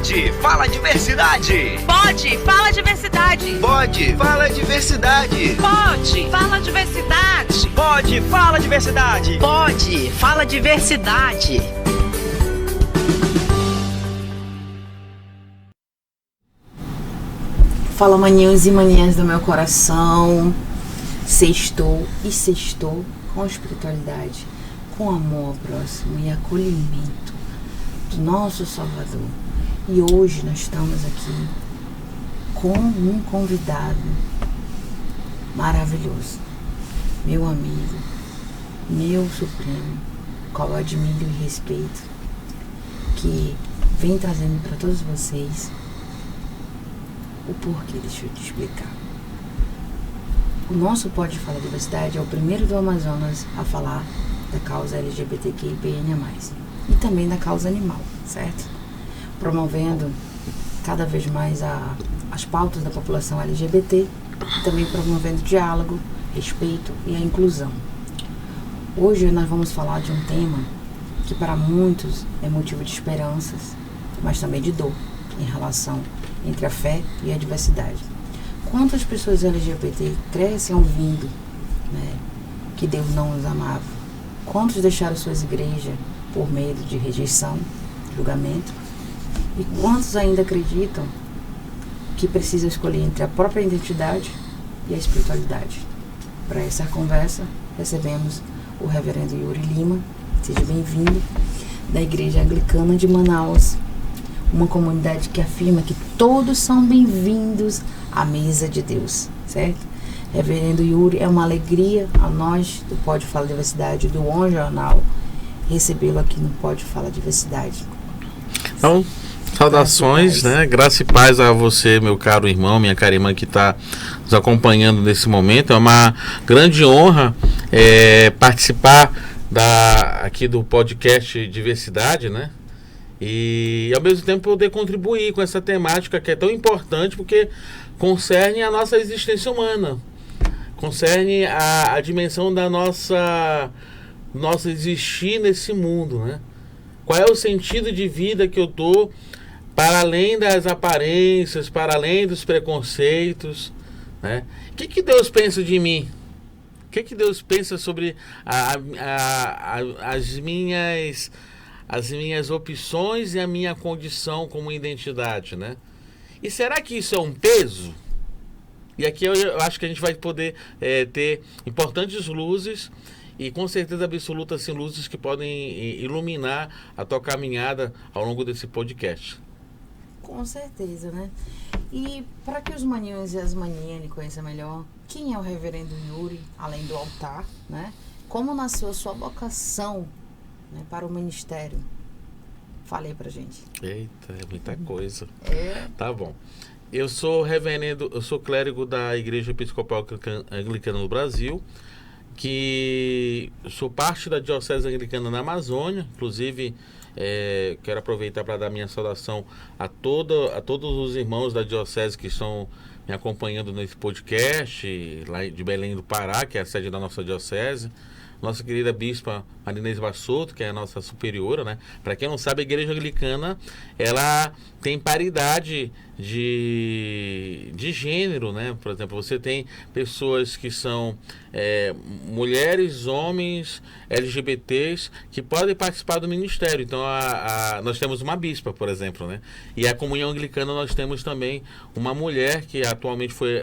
Pode, fala diversidade. Pode, fala diversidade. Pode, fala diversidade. Pode, fala diversidade. Pode, fala diversidade. Pode, fala diversidade. Fala, maninhos e maninhas do meu coração. Sextou com espiritualidade, com amor ao próximo e acolhimento do nosso Salvador. E hoje nós estamos aqui com um convidado maravilhoso, meu amigo, meu supremo, qual eu admiro e respeito, que vem trazendo para todos vocês o porquê. Deixa eu te explicar. O nosso Pode Falar Diversidade é o primeiro do Amazonas a falar da causa LGBTQIA+, e também da causa animal, certo? Promovendo cada vez mais as pautas da população LGBT e também promovendo diálogo, respeito e a inclusão. Hoje nós vamos falar de um tema que para muitos é motivo de esperanças, mas também de dor em relação entre a fé e a diversidade. Quantas pessoas LGBT crescem ouvindo, né, que Deus não os amava? Quantos deixaram suas igrejas por medo de rejeição, julgamento? E quantos ainda acreditam que precisam escolher entre a própria identidade e a espiritualidade? Para essa conversa, recebemos o reverendo Yuri Lima, seja bem-vindo, da Igreja Anglicana de Manaus, uma comunidade que afirma que todos são bem-vindos à mesa de Deus, certo? Reverendo Yuri, é uma alegria a nós do Pode Falar Diversidade, do On Jornal, recebê-lo aqui no Pode Falar Diversidade. Então, saudações, né? Graça e paz a você, meu caro irmão, minha cara irmã que está nos acompanhando nesse momento. É uma grande honra participar aqui do podcast Diversidade, né? E ao mesmo tempo poder contribuir com essa temática que é tão importante, porque concerne a nossa existência humana, concerne a dimensão da nossa existir nesse mundo, né? Qual é o sentido de vida que eu dou para além das aparências, para além dos preconceitos, né? O que Deus pensa de mim? O que Deus pensa sobre as minhas opções e a minha condição como identidade, né? E será que isso é um peso? E aqui eu acho que a gente vai poder ter importantes luzes e com certeza absoluta, assim, luzes que podem iluminar a tua caminhada ao longo desse podcast. Com certeza, né? E para que os maninhos e as maninhas lhe conheçam melhor, quem é o reverendo Yuri, além do altar, né? Como nasceu a sua vocação, né, para o ministério? Fale aí pra gente. Eita, é muita coisa. Tá bom. Eu sou clérigo da Igreja Episcopal Anglicana do Brasil, que sou parte da Diocese Anglicana na Amazônia. Inclusive, quero aproveitar para dar minha saudação a todos os irmãos da Diocese que estão me acompanhando nesse podcast, lá de Belém do Pará, que é a sede da nossa Diocese. Nossa querida bispa Marinês Bassotto, que é a nossa superiora, né? Para quem não sabe, a Igreja Anglicana, ela tem paridade de gênero, né? Por exemplo, você tem pessoas que são mulheres, homens, LGBTs, que podem participar do ministério. Então, nós temos uma bispa, por exemplo, né? E a comunhão anglicana nós temos também uma mulher que atualmente foi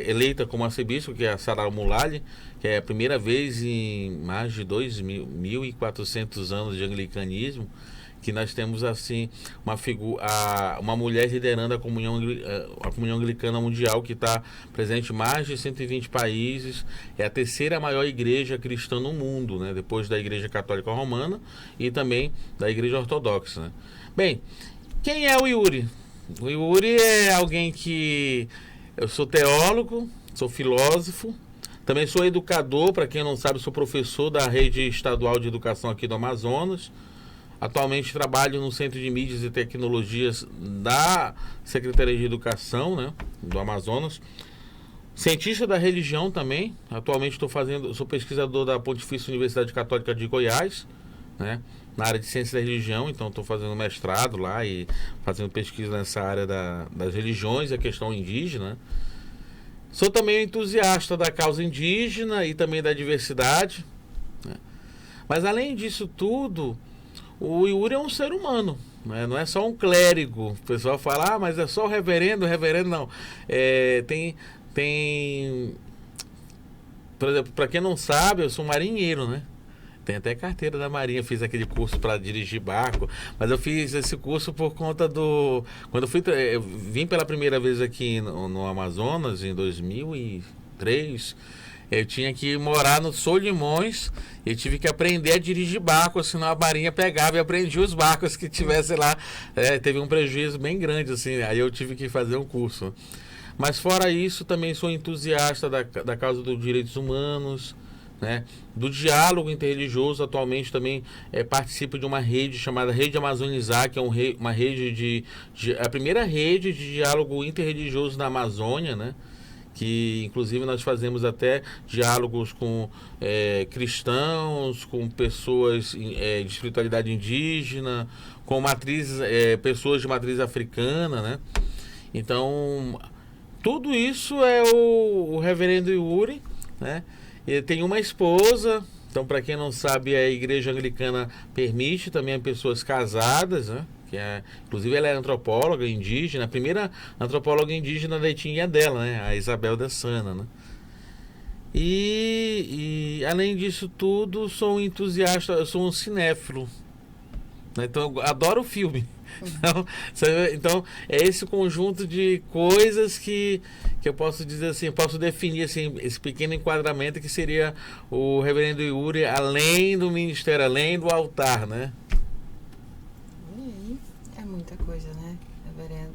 eleita como arcebispo, que é a Sarah Mulali, que é a primeira vez em mais de 2.400 anos de anglicanismo, que nós temos assim uma mulher liderando a comunhão anglicana mundial, que está presente em mais de 120 países. É a terceira maior igreja cristã no mundo, né? Depois da Igreja Católica Romana e também da Igreja Ortodoxa, né? Bem, quem é o Yuri? O Yuri é alguém que... Eu sou teólogo, sou filósofo, também sou educador. Para quem não sabe, sou professor da Rede Estadual de Educação aqui do Amazonas. Atualmente trabalho no Centro de Mídias e Tecnologias da Secretaria de Educação, né, do Amazonas. Cientista da religião também. Atualmente sou pesquisador da Pontifícia Universidade Católica de Goiás, né? na área de ciência da religião, então estou fazendo mestrado lá e fazendo pesquisa nessa área das religiões e a questão indígena. Sou também entusiasta da causa indígena e também da diversidade, né? Mas além disso tudo, o Yuri é um ser humano, né? Não é só um clérigo. O pessoal fala, mas é só o reverendo não. Tem, por exemplo, para quem não sabe, eu sou marinheiro, né? Tem até carteira da Marinha, fiz aquele curso para dirigir barco, mas eu fiz esse curso por conta do... Quando eu vim pela primeira vez aqui no Amazonas, em 2003, eu tinha que morar no Solimões e tive que aprender a dirigir barco, senão a Marinha pegava e aprendia os barcos que tivesse lá. Teve um prejuízo bem grande, assim, aí eu tive que fazer um curso. Mas fora isso, também sou entusiasta da causa dos direitos humanos, né? Do diálogo interreligioso. Atualmente também participo de uma rede chamada Rede Amazonizar, que é uma rede a primeira rede de diálogo interreligioso na Amazônia, né? Que inclusive nós fazemos até diálogos com cristãos, com pessoas de espiritualidade indígena, com pessoas de matriz africana, né? Então, tudo isso é o reverendo Yuri, né? Ele tem uma esposa, então para quem não sabe, a igreja anglicana permite também pessoas casadas, né? Inclusive ela é antropóloga indígena, a primeira antropóloga indígena da etnia dela, né? A Isabel da Sana, né? E além disso tudo, sou um entusiasta, eu sou um cinéfilo, né? Então eu adoro filme. Então é esse conjunto de coisas que eu posso dizer assim, posso definir assim, esse pequeno enquadramento que seria o reverendo Yuri, além do ministério, além do altar, né? É muita coisa, né, reverendo?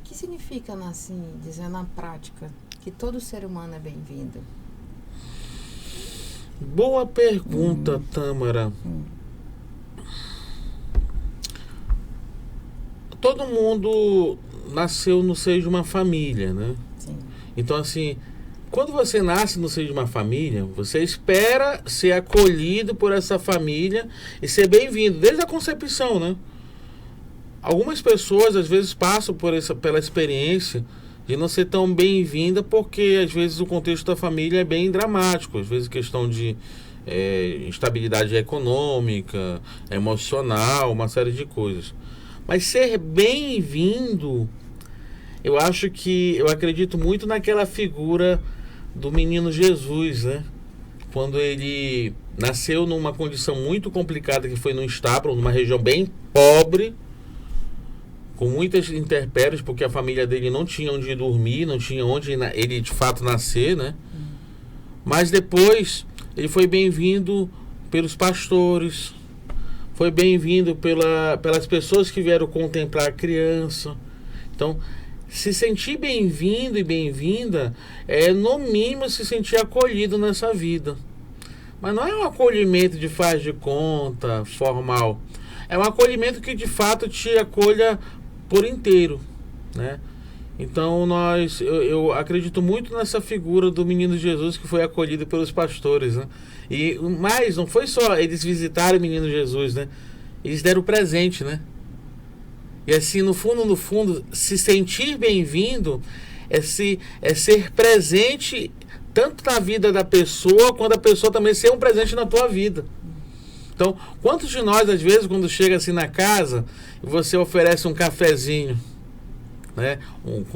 O que significa, assim, dizer na prática, que todo ser humano é bem-vindo? Boa pergunta, Tâmara. Todo mundo nasceu no seio de uma família, né? Sim. Então, assim, quando você nasce no seio de uma família, você espera ser acolhido por essa família e ser bem-vindo, desde a concepção, né? Algumas pessoas, às vezes, passam pela experiência de não ser tão bem-vinda porque, às vezes, o contexto da família é bem dramático. Às vezes, questão de instabilidade econômica, emocional, uma série de coisas. Mas ser bem-vindo, eu acredito muito naquela figura do menino Jesus, né? Quando ele nasceu numa condição muito complicada, que foi num estábulo, numa região bem pobre, com muitas intempéries, porque a família dele não tinha onde dormir, não tinha onde ele de fato nascer, né? Mas depois ele foi bem-vindo pelos pastores, foi bem-vindo pelas pessoas que vieram contemplar a criança. Então, se sentir bem-vindo e bem-vinda é, no mínimo, se sentir acolhido nessa vida. Mas não é um acolhimento de faz de conta, formal. É um acolhimento que, de fato, te acolha por inteiro, né? Então, eu acredito muito nessa figura do menino Jesus que foi acolhido pelos pastores, né? Mas não foi só eles visitarem o menino Jesus, né? Eles deram presente, né? E assim, no fundo, se sentir bem-vindo é ser presente tanto na vida da pessoa, quanto a pessoa também ser um presente na tua vida. Então, quantos de nós, às vezes, quando chega assim na casa, você oferece um cafezinho, né? Com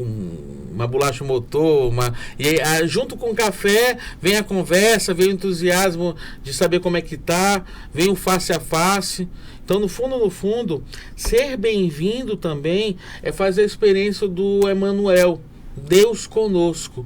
uma bolacha motor, e aí, junto com o café vem a conversa, vem o entusiasmo de saber como é que tá, vem o face a face. Então, no fundo, ser bem-vindo também é fazer a experiência do Emmanuel, Deus conosco.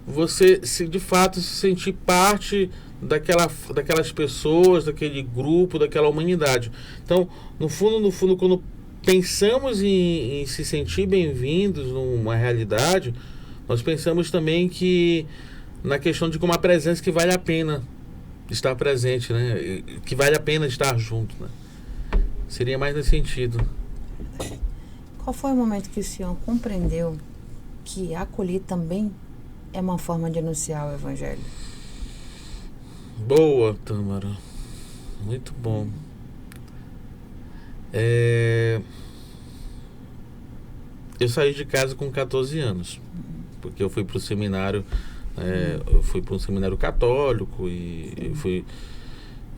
Você de fato se sentir parte daquelas pessoas, daquele grupo, daquela humanidade. Então, no fundo, quando pensamos em se sentir bem-vindos numa realidade, nós pensamos também que na questão de como a presença que vale a pena estar presente, né? Que vale a pena estar junto, né? Seria mais nesse sentido. Qual foi o momento que o senhor compreendeu que acolher também é uma forma de anunciar o Evangelho? Boa, Tâmara. Muito bom. Eu saí de casa com 14 anos, porque eu fui para o seminário, eu fui para um seminário católico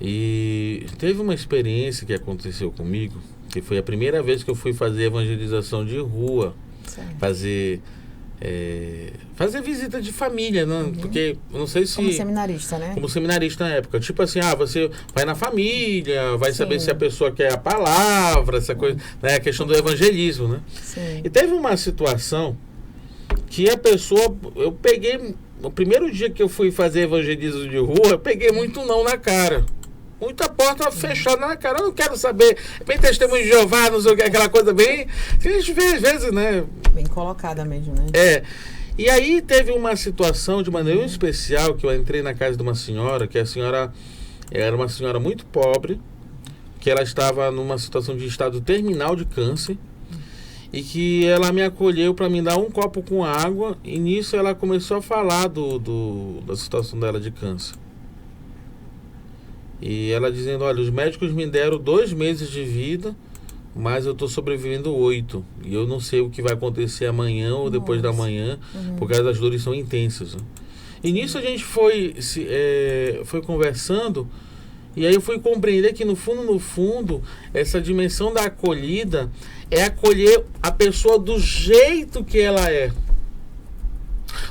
e teve uma experiência que aconteceu comigo, que foi a primeira vez que eu fui fazer evangelização de rua, fazer visita de família, né? Porque eu não sei se... Como seminarista, né? Como seminarista na época. Tipo assim, você vai na família, vai saber se a pessoa quer a palavra, essa coisa, né? A questão do evangelismo, né? Sim. E teve uma situação que a pessoa... Eu peguei... O primeiro dia que eu fui fazer evangelismo de rua, eu peguei muito não na cara. Muita porta fechada na cara. Eu não quero saber. Bem testemunho de Jeová, não sei o que, aquela coisa bem... Que a gente vê às vezes, né? Bem colocada mesmo, né? E aí teve uma situação de maneira muito especial que eu entrei na casa de uma senhora, que a senhora era uma senhora muito pobre, que ela estava numa situação de estado terminal de câncer, e que ela me acolheu para me dar um copo com água, e nisso ela começou a falar da situação dela de câncer. E ela dizendo, olha, os médicos me deram 2 meses de vida, mas eu estou sobrevivendo 8. E eu não sei o que vai acontecer amanhã ou depois da manhã, por causa das dores são intensas. Né? E nisso a gente foi conversando, e aí eu fui compreender que no fundo, essa dimensão da acolhida é acolher a pessoa do jeito que ela é,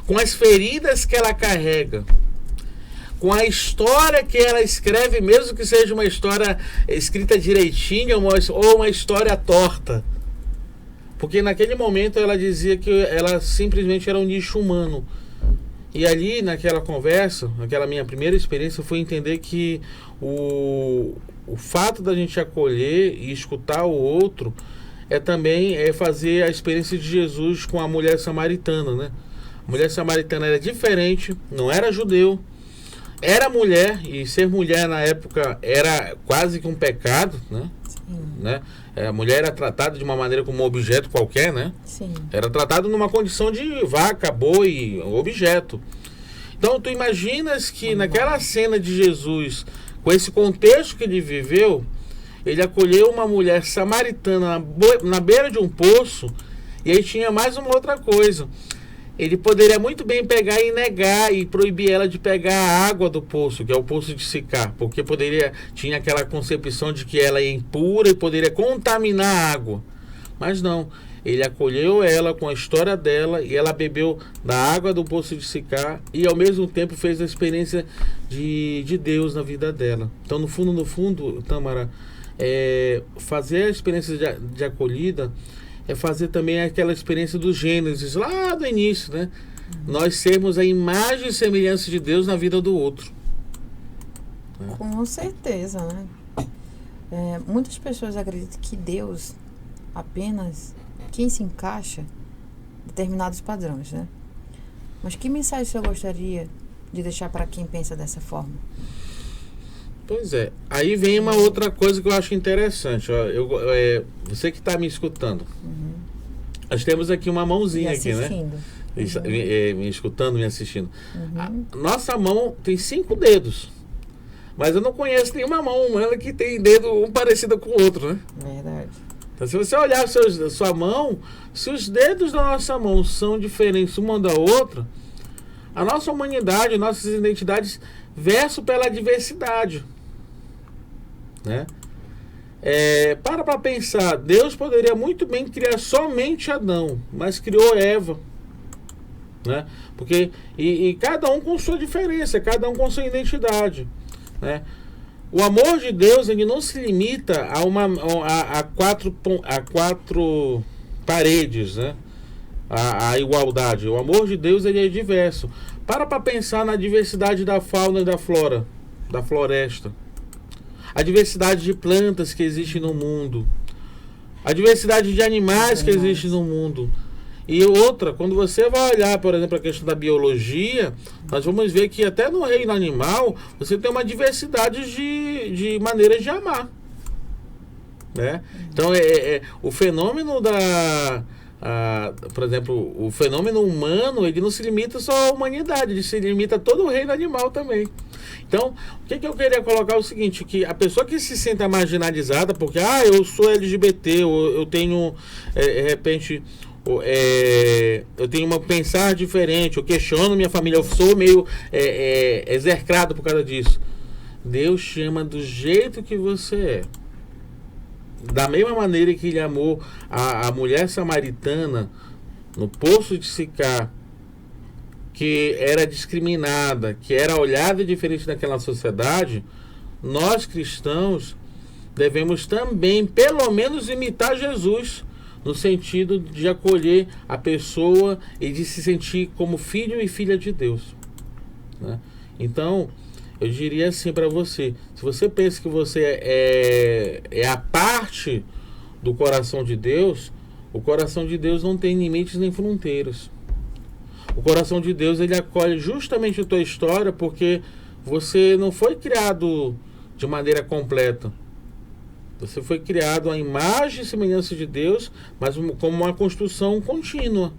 com as feridas que ela carrega, com a história que ela escreve, mesmo que seja uma história escrita direitinho ou uma história torta. Porque naquele momento ela dizia que ela simplesmente era um nicho humano. E ali, naquela conversa, naquela minha primeira experiência, foi entender que o fato da gente acolher e escutar o outro também fazer a experiência de Jesus com a mulher samaritana, né? A mulher samaritana era diferente, não era judeu, era mulher, e ser mulher na época era quase que um pecado, né? Né? A mulher era tratada de uma maneira como um objeto qualquer, né? Sim. Era tratada numa condição de vaca, boi, objeto. Então tu imaginas que naquela cena de Jesus, com esse contexto que ele viveu, ele acolheu uma mulher samaritana na beira de um poço, e aí tinha mais uma outra coisa. Ele poderia muito bem pegar e negar e proibir ela de pegar a água do poço, que é o poço de Sicar, porque tinha aquela concepção de que ela é impura e poderia contaminar a água. Mas não, ele acolheu ela com a história dela e ela bebeu da água do poço de Sicar e ao mesmo tempo fez a experiência de Deus na vida dela. Então no fundo, Tâmara, fazer a experiência de acolhida é fazer também aquela experiência do Gênesis, lá do início, né? Nós sermos a imagem e semelhança de Deus na vida do outro. Com certeza, né? Muitas pessoas acreditam que Deus apenas quem se encaixa em determinados padrões, né? Mas que mensagem o senhor gostaria de deixar para quem pensa dessa forma? Pois é, aí vem uma outra coisa que eu acho interessante. Ó, você que está me escutando, nós temos aqui uma mãozinha aqui, né? Me escutando, me assistindo. A nossa mão tem 5 dedos, mas eu não conheço nenhuma mão humana que tem dedo um parecido com o outro, né? Verdade. Então, se você olhar sua mão, se os dedos da nossa mão são diferentes uma da outra, a nossa humanidade, nossas identidades versam pela diversidade, né? Para pensar, Deus poderia muito bem criar somente Adão, mas criou Eva, né? Porque e cada um com sua diferença, cada um com sua identidade, né? O amor de Deus, ele não se limita a 4 paredes, né? A igualdade. O amor de Deus, ele é diverso. Para pensar na diversidade da fauna e da flora, da floresta. A diversidade de plantas que existe no mundo. A diversidade de animais que existe no mundo. E outra, quando você vai olhar, por exemplo, a questão da biologia, nós vamos ver que até no reino animal, você tem uma diversidade de maneiras de amar, né? Então, o fenômeno por exemplo, o fenômeno humano, ele não se limita só à humanidade, ele se limita a todo o reino animal também. Então, o que eu queria colocar é o seguinte, que a pessoa que se senta marginalizada, porque, eu sou LGBT, ou eu tenho, de repente, eu tenho um pensar diferente, eu questiono minha família, eu sou meio execrado por causa disso. Deus chama do jeito que você é. Da mesma maneira que ele amou a mulher samaritana no poço de Sicar, que era discriminada, que era olhada diferente naquela sociedade, nós cristãos devemos também, pelo menos, imitar Jesus, no sentido de acolher a pessoa e de se sentir como filho e filha de Deus, né? Então, eu diria assim para você, se você pensa que você é a parte do coração de Deus, o coração de Deus não tem limites nem fronteiras. O coração de Deus, ele acolhe justamente a tua história, porque você não foi criado de maneira completa. Você foi criado à imagem e semelhança de Deus, mas como uma construção contínua.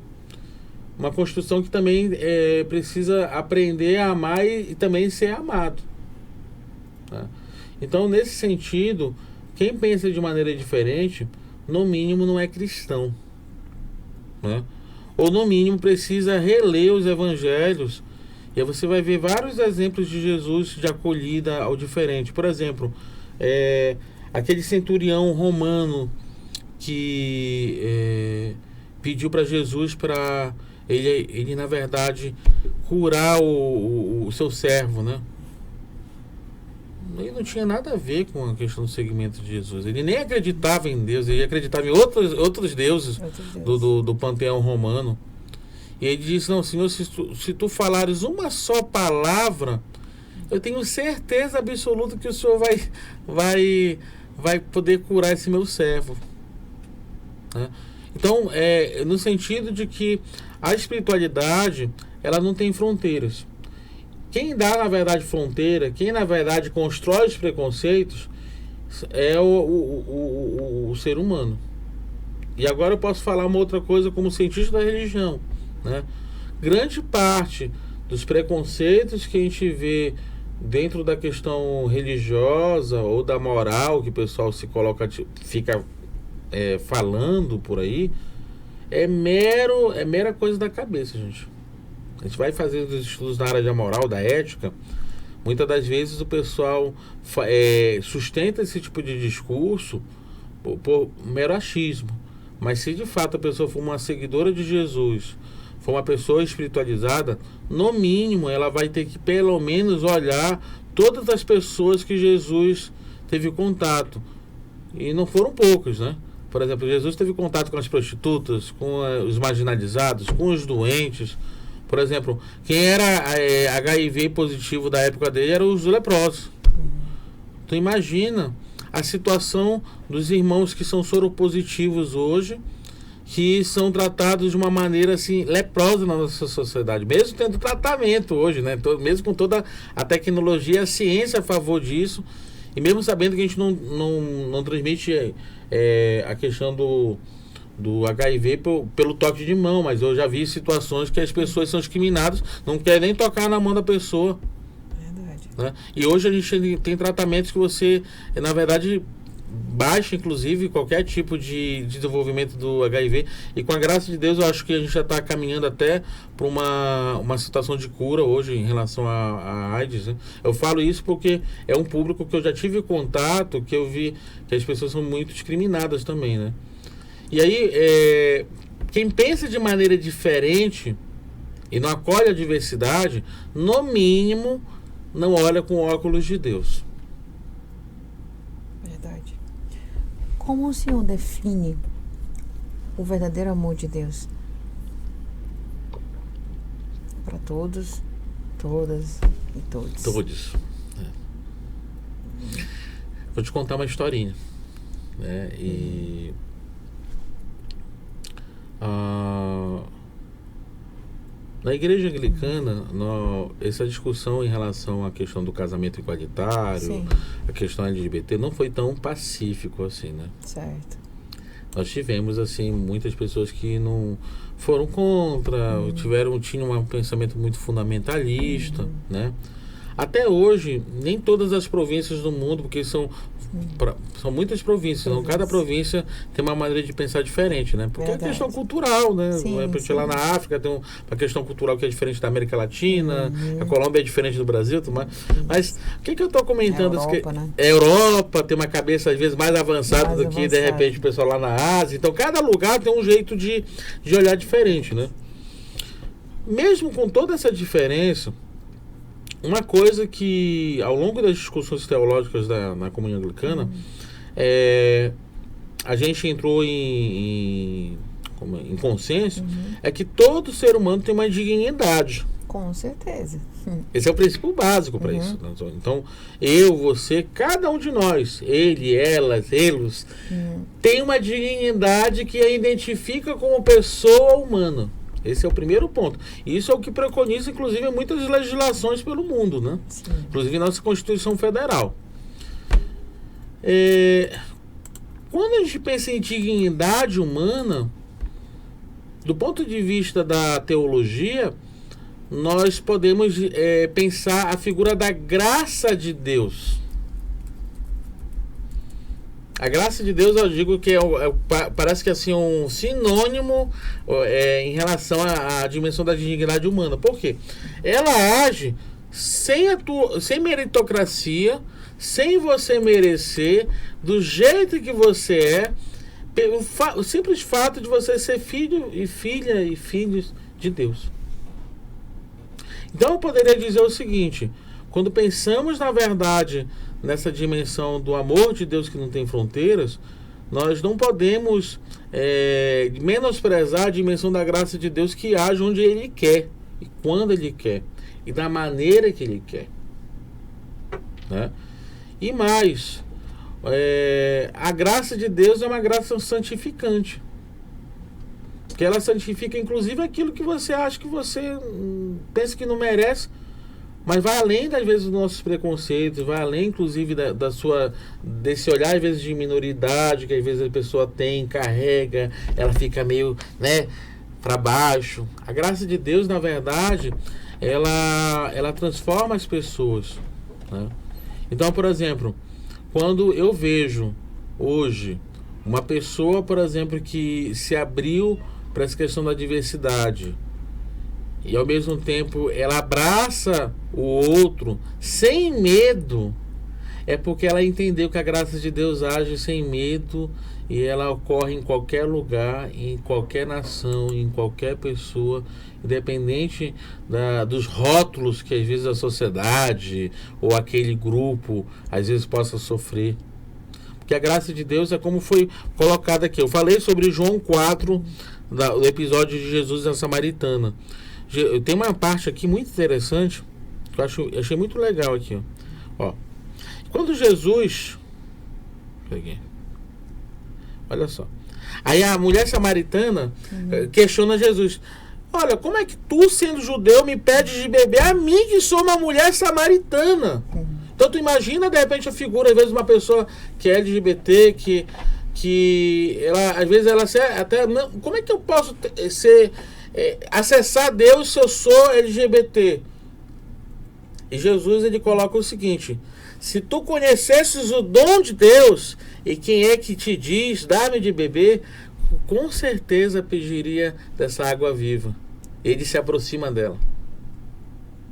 Uma construção que também precisa aprender a amar e também ser amado, tá? Então, nesse sentido, quem pensa de maneira diferente, no mínimo não é cristão, né? Ou no mínimo precisa reler os evangelhos, e aí você vai ver vários exemplos de Jesus de acolhida ao diferente. Por exemplo, aquele centurião romano que pediu para Jesus para ele na verdade curar o seu servo, né? Ele não tinha nada a ver com a questão do seguimento de Jesus. Ele nem acreditava em Deus, ele acreditava em outros deuses do panteão romano. E ele disse, não, Senhor, se tu falares uma só palavra, eu tenho certeza absoluta que o Senhor vai poder curar esse meu servo, né? Então, no sentido de que a espiritualidade, ela não tem fronteiras. Quem dá, na verdade, fronteira, quem, na verdade, constrói os preconceitos é o ser humano. E agora eu posso falar uma outra coisa como cientista da religião, né? Grande parte dos preconceitos que a gente vê dentro da questão religiosa ou da moral que o pessoal fica falando por aí, é mera coisa da cabeça, gente. A gente vai fazer os estudos na área da moral, da ética, muitas das vezes o pessoal sustenta esse tipo de discurso por mero achismo. Mas se de fato a pessoa for uma seguidora de Jesus, for uma pessoa espiritualizada, no mínimo ela vai ter que pelo menos olhar todas as pessoas que Jesus teve contato. E não foram poucos, né? Por exemplo, Jesus teve contato com as prostitutas, com os marginalizados, com os doentes. Por exemplo, quem era HIV positivo da época dele eram os leprosos. Então imagina a situação dos irmãos que são soropositivos hoje, que são tratados de uma maneira assim leprosa na nossa sociedade, mesmo tendo tratamento hoje, né? Mesmo com toda a tecnologia, a ciência a favor disso, e mesmo sabendo que a gente não transmite a questão do HIV pelo toque de mão, mas eu já vi situações que as pessoas são discriminadas, não querem nem tocar na mão da pessoa. Verdade. Né? E hoje a gente tem tratamentos que você, na verdade, baixa inclusive qualquer tipo de desenvolvimento do HIV, e com a graça de Deus eu acho que a gente já está caminhando até para uma situação de cura hoje em relação à AIDS, né? Eu falo isso porque é um público que eu já tive contato, que eu vi que as pessoas são muito discriminadas também, né? E aí, quem pensa de maneira diferente e não acolhe a diversidade, no mínimo, não olha com óculos de Deus. Verdade. Como o Senhor define o verdadeiro amor de Deus? Para todos, todas e todos. Todos. Vou te contar uma historinha, né? Na igreja anglicana, essa discussão em relação à questão do casamento igualitário, Sim. a questão LGBT, não foi tão pacífico assim, né? Certo. Nós tivemos, assim, muitas pessoas que não foram contra, tinham um pensamento muito fundamentalista, né? Até hoje, nem todas as províncias do mundo, porque são muitas províncias, então cada província tem uma maneira de pensar diferente, né? Porque é questão cultural, né? Lá na África tem uma questão cultural que é diferente da América Latina, a Colômbia é diferente do Brasil, mas o que eu estou comentando? Europa, né? A Europa tem uma cabeça às vezes mais avançada do que de repente o pessoal lá na Ásia, então cada lugar tem um jeito de olhar diferente, né? Mesmo com toda essa diferença, uma coisa que, ao longo das discussões teológicas na comunhão anglicana, a gente entrou em consenso, é que todo ser humano tem uma dignidade. Com certeza. Esse é o princípio básico para isso. Então, eu, você, cada um de nós, ele, elas, eles, tem uma dignidade que a identifica como pessoa humana. Esse é o primeiro ponto. E isso é o que preconiza, inclusive, muitas legislações pelo mundo, né? Sim. Inclusive nossa Constituição Federal. Quando a gente pensa em dignidade humana, do ponto de vista da teologia, nós podemos pensar a figura da graça de Deus. A graça de Deus, eu digo que parece que assim, um sinônimo em relação à dimensão da dignidade humana. Por quê? Ela age sem meritocracia, sem você merecer, do jeito que você é, o simples fato de você ser filho e filha e filhos de Deus. Então eu poderia dizer o seguinte: quando pensamos na verdade nessa dimensão do amor de Deus que não tem fronteiras, nós não podemos menosprezar a dimensão da graça de Deus que age onde Ele quer, e quando Ele quer, e da maneira que Ele quer, né? E mais, a graça de Deus é uma graça santificante, que ela santifica inclusive aquilo que você acha que você pensa que não merece, mas vai além, às vezes, dos nossos preconceitos, vai além, inclusive, desse olhar, às vezes, de minoridade, que às vezes a pessoa tem, carrega, ela fica meio, para baixo. A graça de Deus, na verdade, ela transforma as pessoas, né? Então, por exemplo, quando eu vejo, hoje, uma pessoa, por exemplo, que se abriu para essa questão da diversidade, e ao mesmo tempo ela abraça o outro sem medo, é porque ela entendeu que a graça de Deus age sem medo e ela ocorre em qualquer lugar, em qualquer nação, em qualquer pessoa, independente dos rótulos que às vezes a sociedade ou aquele grupo às vezes possa sofrer. Porque a graça de Deus é como foi colocado aqui. Eu falei sobre João 4, do episódio de Jesus e a Samaritana. Tem uma parte aqui muito interessante que eu achei muito legal aqui, ó. Quando Jesus, olha só, aí a mulher samaritana questiona Jesus: olha, como é que tu, sendo judeu, me pedes de beber a mim, que sou uma mulher samaritana? Então tu imagina, de repente, a figura, às vezes, uma pessoa que é LGBT, que ela, às vezes, ela até, como é que eu posso acessar Deus se eu sou LGBT? E Jesus, ele coloca o seguinte: se tu conhecesses o dom de Deus e quem é que te diz, dá-me de beber, com certeza pediria dessa água viva. Ele se aproxima dela.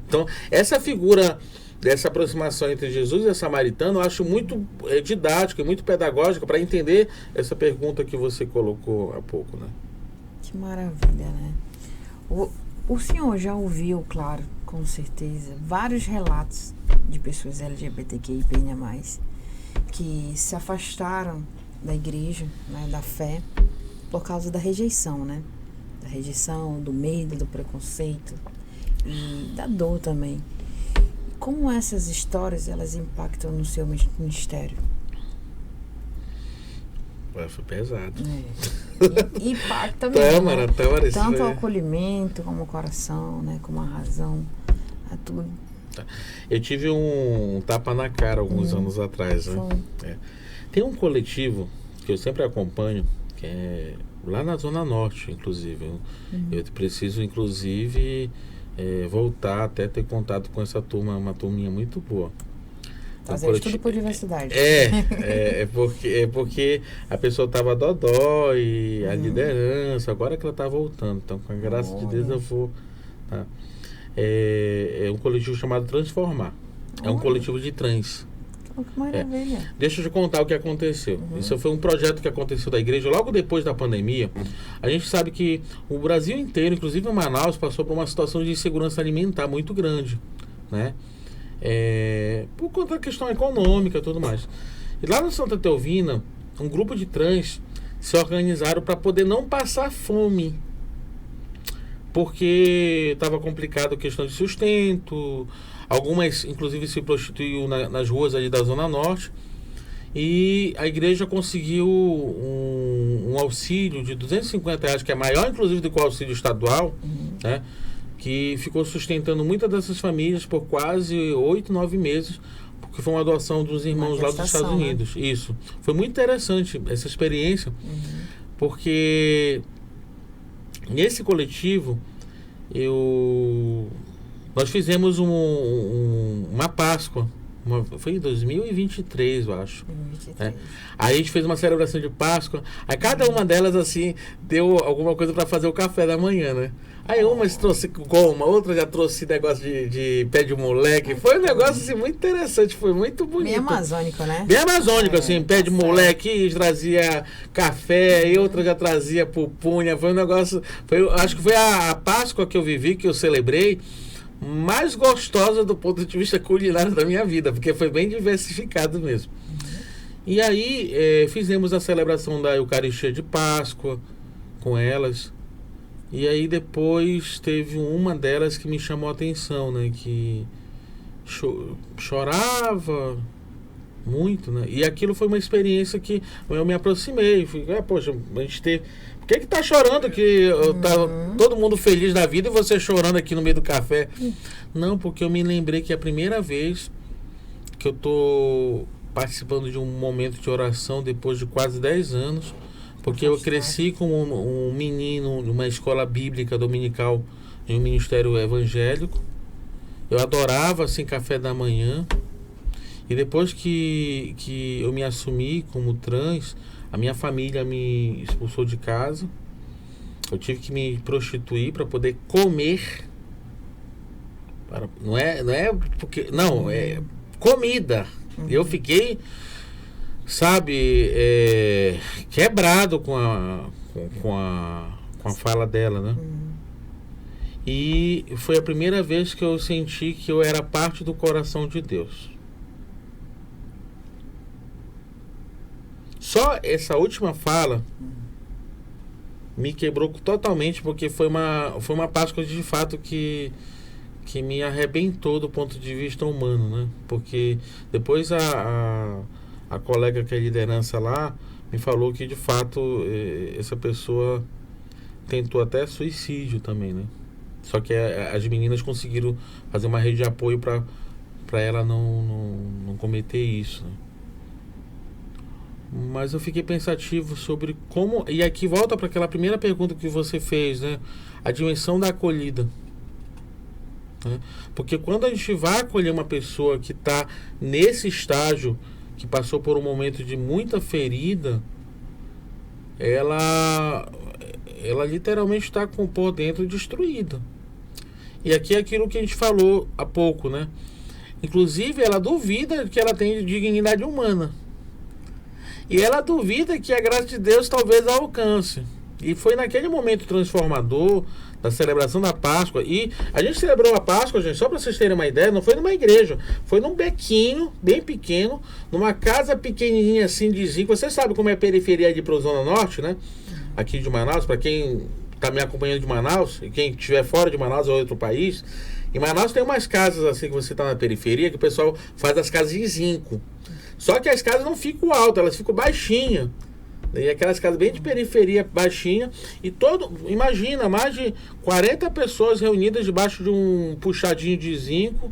Então, essa figura dessa aproximação entre Jesus e a samaritana, eu acho muito didática e muito pedagógica para entender essa pergunta que você colocou há pouco, né? Que maravilha, né? O senhor já ouviu, claro, com certeza, vários relatos de pessoas LGBTQIA+, que se afastaram da igreja, né, da fé, por causa da rejeição, né? Da rejeição, do medo, do preconceito e da dor também. Como essas histórias, elas impactam no seu ministério? Foi pesado. E impacta mesmo, né? Tanto o acolhimento, como o coração, né? Como a razão, a tudo. Eu tive um tapa na cara alguns anos atrás, né? Tem um coletivo que eu sempre acompanho, que é lá na Zona Norte, inclusive. Eu preciso, inclusive, voltar até ter contato com essa turma, uma turminha muito boa. Fazer tudo por diversidade. Porque a pessoa estava dodó e a liderança, agora que ela está voltando. Então, com a graça de Deus, eu vou. Tá? É um coletivo chamado Transformar. É um coletivo de trans. Que maravilha. Deixa eu te contar o que aconteceu. Isso foi um projeto que aconteceu da igreja logo depois da pandemia. A gente sabe que o Brasil inteiro, inclusive em Manaus, passou por uma situação de insegurança alimentar muito grande, né? Por conta da questão econômica e tudo mais. E lá no Santa Teovina, um grupo de trans se organizaram para poder não passar fome, porque estava complicado a questão de sustento. Algumas, inclusive, se prostituíam nas ruas ali da Zona Norte. E a igreja conseguiu um auxílio de R$250, que é maior, inclusive, do que o auxílio estadual, né? Que ficou sustentando muitas dessas famílias por quase 8, 9 meses, porque foi uma doação dos irmãos lá dos Estados Unidos. Né? Isso. Foi muito interessante essa experiência, porque nesse coletivo nós fizemos uma Páscoa. Foi em 2023, eu acho. 2023. Aí a gente fez uma celebração de Páscoa. Aí cada uma delas, assim, deu alguma coisa para fazer o café da manhã, né? Aí uma trouxe goma, outra já trouxe negócio de pé de moleque. Foi um negócio, assim, muito interessante. Foi muito bonito. Bem amazônico, né? Bem amazônico, assim. Pé de moleque, trazia café, e outra já trazia pupunha. Foi um negócio... acho que foi a Páscoa que eu vivi, que eu celebrei, mais gostosa do ponto de vista culinário da minha vida, porque foi bem diversificado mesmo. E aí fizemos a celebração da Eucaristia de Páscoa com elas. E aí depois teve uma delas que me chamou a atenção, né? Que chorava muito, né? E aquilo foi uma experiência que eu me aproximei. Fui, poxa, a gente teve... Por que tá chorando que tá todo mundo feliz da vida e você chorando aqui no meio do café? Não, porque eu me lembrei que é a primeira vez que eu tô participando de um momento de oração depois de quase 10 anos, porque eu cresci como um menino numa escola bíblica dominical em um ministério evangélico. Eu adorava assim café da manhã. E depois que eu me assumi como trans, a minha família me expulsou de casa. Eu tive que me prostituir para poder comer. Não é porque... Não, é comida. Eu fiquei, sabe, quebrado com a fala dela, né? E foi a primeira vez que eu senti que eu era parte do coração de Deus. Só essa última fala me quebrou totalmente, porque foi uma Páscoa de fato que me arrebentou do ponto de vista humano, né? Porque depois a colega que é liderança lá me falou que de fato essa pessoa tentou até suicídio também, né? Só que as meninas conseguiram fazer uma rede de apoio para ela não cometer isso, né? Mas eu fiquei pensativo sobre como... E aqui volta para aquela primeira pergunta que você fez, né? A dimensão da acolhida. Né? Porque quando a gente vai acolher uma pessoa que está nesse estágio, que passou por um momento de muita ferida, ela literalmente está por dentro destruída. E aqui é aquilo que a gente falou há pouco, né? Inclusive, ela duvida que ela tem dignidade humana. E ela duvida que a graça de Deus talvez a alcance. E foi naquele momento transformador da celebração da Páscoa. E a gente celebrou a Páscoa, gente, só para vocês terem uma ideia, não foi numa igreja. Foi num bequinho, bem pequeno, numa casa pequenininha assim de zinco. Você sabe como é a periferia de pro Zona Norte, né? Aqui de Manaus, para quem está me acompanhando de Manaus, e quem estiver fora de Manaus ou outro país, em Manaus tem umas casas assim que você está na periferia, que o pessoal faz as casas de zinco. Só que as casas não ficam altas, elas ficam baixinhas. E aquelas casas bem de periferia, baixinha. E imagina, mais de 40 pessoas reunidas debaixo de um puxadinho de zinco,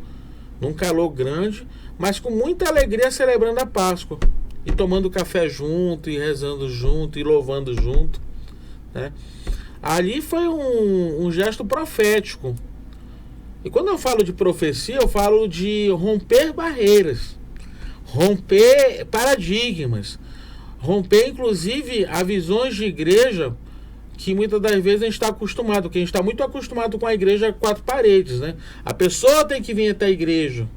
num calor grande, mas com muita alegria celebrando a Páscoa. E tomando café junto, e rezando junto, e louvando junto, né? Ali foi um gesto profético. E quando eu falo de profecia, eu falo de romper barreiras, romper paradigmas, romper, inclusive, a visões de igreja que muitas das vezes a gente está acostumado, porque a gente está muito acostumado com a igreja 4 paredes, né? A pessoa tem que vir até a igreja,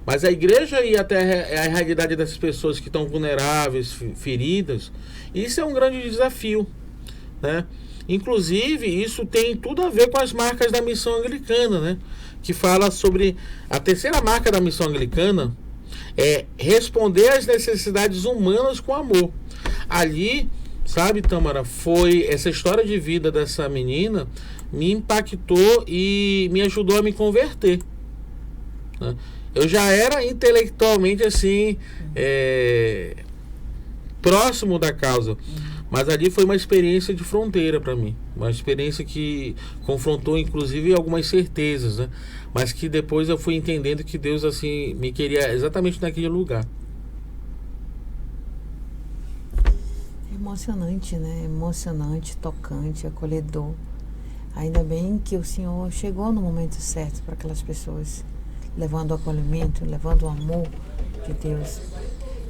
mas a igreja ir até a realidade dessas pessoas que estão vulneráveis, feridas, isso é um grande desafio, né? Inclusive, isso tem tudo a ver com as marcas da missão anglicana, né? Que fala sobre a terceira marca da missão anglicana, é responder às necessidades humanas com amor. Ali, sabe, Tâmara, foi essa história de vida dessa menina me impactou e me ajudou a me converter, né? Eu já era intelectualmente assim, próximo da causa, mas ali foi uma experiência de fronteira para mim, uma experiência que confrontou inclusive algumas certezas, né? Mas que depois eu fui entendendo que Deus assim me queria exatamente naquele lugar. Emocionante, né? Emocionante, tocante, acolhedor. Ainda bem que o Senhor chegou no momento certo para aquelas pessoas, levando o acolhimento, levando o amor de Deus.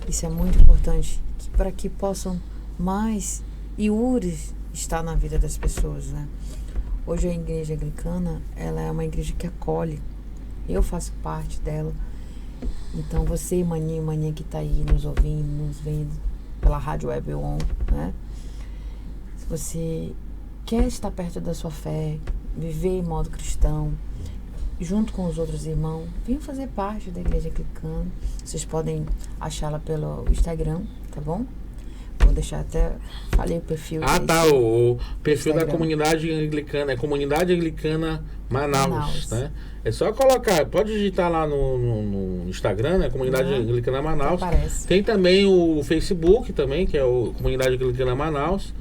Isso é muito importante para que possam mais iures estar na vida das pessoas, né? Hoje a igreja anglicana, ela é uma igreja que acolhe. Eu faço parte dela. Então você, maninha que está aí nos ouvindo, nos vendo pela Rádio Web On, né? Se você quer estar perto da sua fé, viver em modo cristão, junto com os outros irmãos, venham fazer parte da igreja anglicana. Vocês podem achá-la pelo Instagram, tá bom? Vou deixar até... Falei o perfil. O perfil da comunidade anglicana. É Comunidade Anglicana Manaus, né? É só colocar, pode digitar lá no Instagram, né? Comunidade Anglicana Manaus. Aparece. Tem também o Facebook também, que é o Comunidade Anglicana Manaus.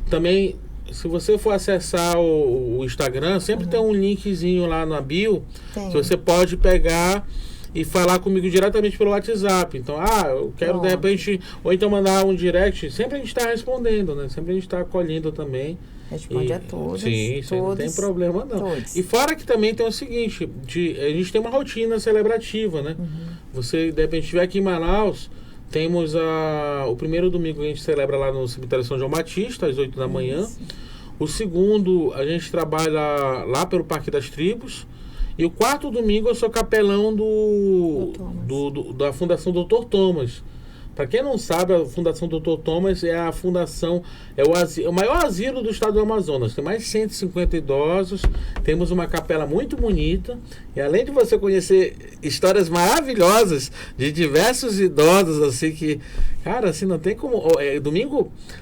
Também, se você for acessar o Instagram, sempre tem um linkzinho lá na bio, que você pode pegar e falar comigo diretamente pelo WhatsApp. Então, eu quero de repente, ou então mandar um direct. Sempre a gente está respondendo, né? Sempre a gente está acolhendo também. Responde a todos. Sim, não tem problema não. Todos. E fora que também tem o seguinte, a gente tem uma rotina celebrativa, né? Você, de repente, estiver aqui em Manaus, temos o primeiro domingo que a gente celebra lá no cemitério São João Batista, às 8 da manhã. O segundo, a gente trabalha lá pelo Parque das Tribos. E o quarto domingo eu sou capelão da Fundação Dr. Thomas. Para quem não sabe, a Fundação Dr. Thomas é a fundação, o maior asilo do estado do Amazonas. Tem mais de 150 idosos, temos uma capela muito bonita. E além de você conhecer histórias maravilhosas de diversos idosos, assim que, cara, assim, não tem como...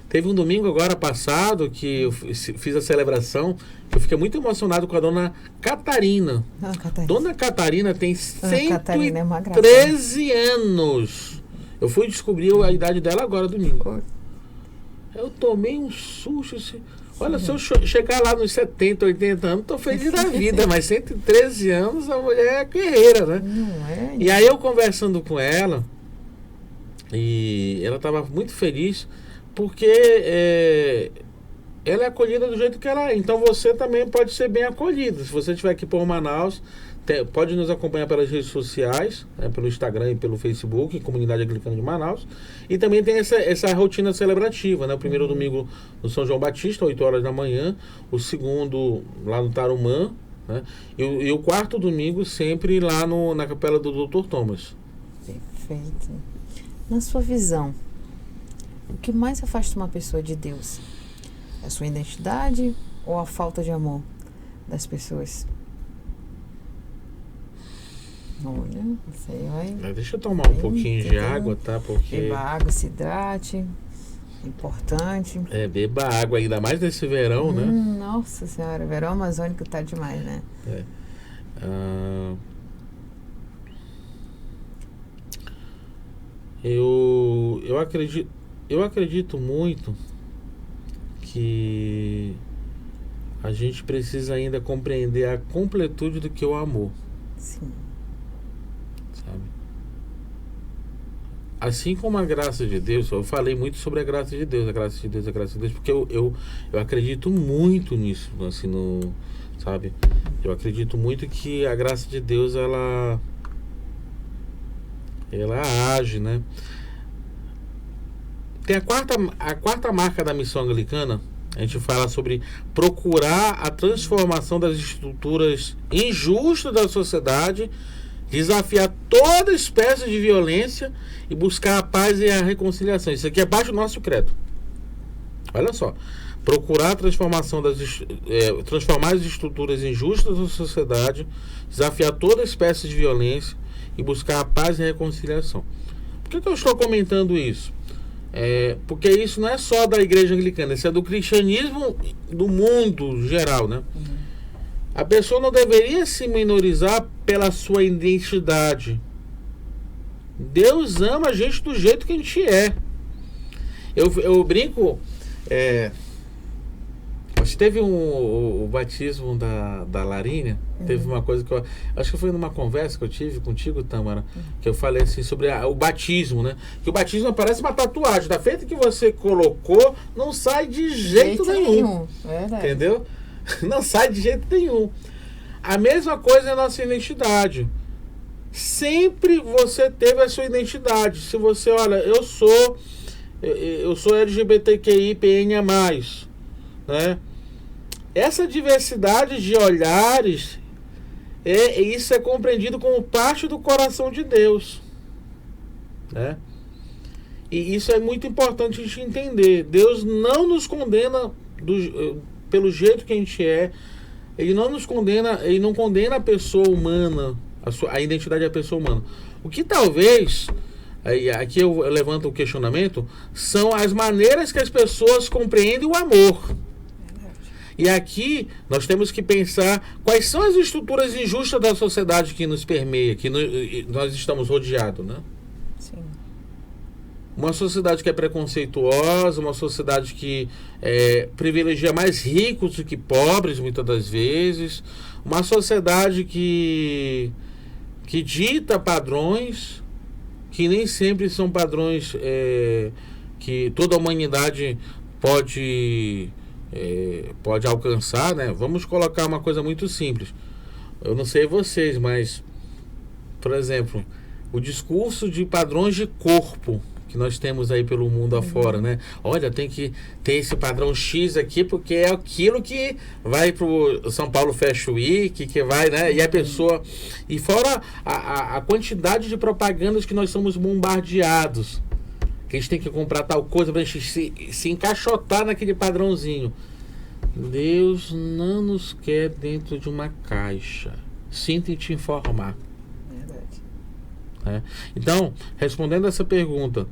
Teve um domingo agora passado que eu fiz a celebração. Eu fiquei muito emocionado com a dona Catarina. Dona Catarina tem 113 anos. Eu fui descobrir a idade dela agora, domingo. Eu tomei um susto. Assim. Olha, se eu chegar lá nos 70, 80 anos, tô feliz da vida. Mas 113 anos, a mulher é guerreira, né? Não é? E aí eu conversando com ela, e ela estava muito feliz, porque ela é acolhida do jeito que ela é. Então você também pode ser bem acolhido. Se você estiver aqui por Manaus, pode nos acompanhar pelas redes sociais, pelo Instagram e pelo Facebook, Comunidade Anglicana de Manaus. E também tem essa rotina celebrativa, né? O primeiro domingo no São João Batista, 8 horas da manhã. O segundo lá no Tarumã, né? E o quarto domingo sempre lá na capela do Dr. Thomas. Perfeito. Na sua visão, o que mais afasta uma pessoa de Deus? A sua identidade ou a falta de amor das pessoas? Olha, você vai... Deixa eu tomar um pouquinho de água, tá? Porque... Beba água, se hidrate. Importante. Beba água, ainda mais nesse verão, né? Nossa Senhora, verão amazônico tá demais, né? Eu acredito muito que a gente precisa ainda compreender a completude do que é o amor. Sim. Sabe? Assim como a graça de Deus, eu falei muito sobre a graça de Deus, porque eu acredito muito nisso, assim, sabe? Eu acredito muito que a graça de Deus, ela age, né? Tem a quarta marca da missão anglicana. A gente fala sobre procurar a transformação das estruturas injustas da sociedade, desafiar toda espécie de violência e buscar a paz e a reconciliação. Isso aqui é parte do nosso credo. Olha só. Procurar a transformação transformar as estruturas injustas da sociedade, desafiar toda espécie de violência e buscar a paz e a reconciliação. Por que eu estou comentando isso? Porque isso não é só da igreja anglicana, isso é do cristianismo do mundo geral, né? A pessoa não deveria se minorizar pela sua identidade. Deus ama a gente do jeito que a gente é. Eu brinco. Acho que teve o batismo da Larínia. Teve uma coisa que eu acho que foi numa conversa que eu tive contigo, Tâmara, que eu falei assim sobre o batismo, né? Que o batismo parece uma tatuagem. Da feita que você colocou, não sai de jeito nenhum. Entendeu? Não sai de jeito nenhum. A mesma coisa é a nossa identidade. Sempre você teve a sua identidade. Se você, olha, eu sou LGBTQIPNA+, né? Essa diversidade de olhares, isso é compreendido como parte do coração de Deus, né? E isso é muito importante a gente entender. Deus não nos condena pelo jeito que a gente é. Ele não nos condena, ele não condena a pessoa humana, a identidade da pessoa humana. O que talvez, aqui eu levanto o questionamento, são as maneiras que as pessoas compreendem o amor. E aqui nós temos que pensar quais são as estruturas injustas da sociedade que nos permeia, que nós estamos rodeados, né? Sim. Uma sociedade que é preconceituosa, uma sociedade que privilegia mais ricos do que pobres, muitas das vezes, uma sociedade que dita padrões que nem sempre são padrões que toda a humanidade pode alcançar, né? Vamos colocar uma coisa muito simples. Eu não sei vocês, mas, por exemplo, o discurso de padrões de corpo que nós temos aí pelo mundo afora, né? Olha, tem que ter esse padrão X aqui, porque é aquilo que vai pro São Paulo Fashion Week, que vai, né? E a pessoa... E fora a quantidade de propagandas que nós somos bombardeados, que a gente tem que comprar tal coisa pra gente se encaixotar naquele padrãozinho. Deus não nos quer dentro de uma caixa. Sinto em te informar. Verdade. Então, respondendo essa pergunta,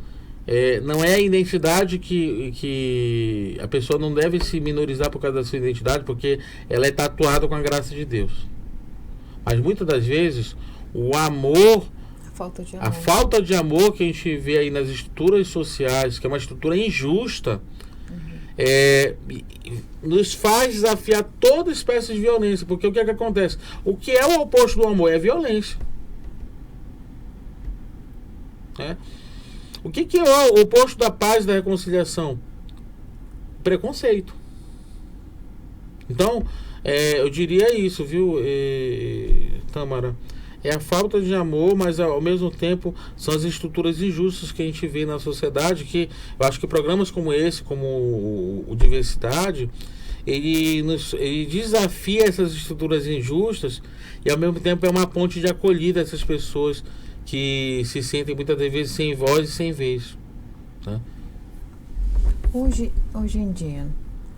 não é a identidade que a pessoa não deve se minorizar por causa da sua identidade, porque ela é tatuada com a graça de Deus. Mas muitas das vezes, o amor... A falta de amor que a gente vê aí nas estruturas sociais, que é uma estrutura injusta, nos faz desafiar toda espécie de violência. Porque o que é que acontece? O que é o oposto do amor? É a violência. O que é o oposto da paz e da reconciliação? Preconceito. Então, eu diria isso, viu, Tâmara? É a falta de amor, mas ao mesmo tempo são as estruturas injustas que a gente vê na sociedade, que eu acho que programas como esse, como o Diversidade, ele desafia essas estruturas injustas e ao mesmo tempo é uma ponte de acolhida a essas pessoas que se sentem muitas vezes sem voz e sem vez, né? Hoje em dia,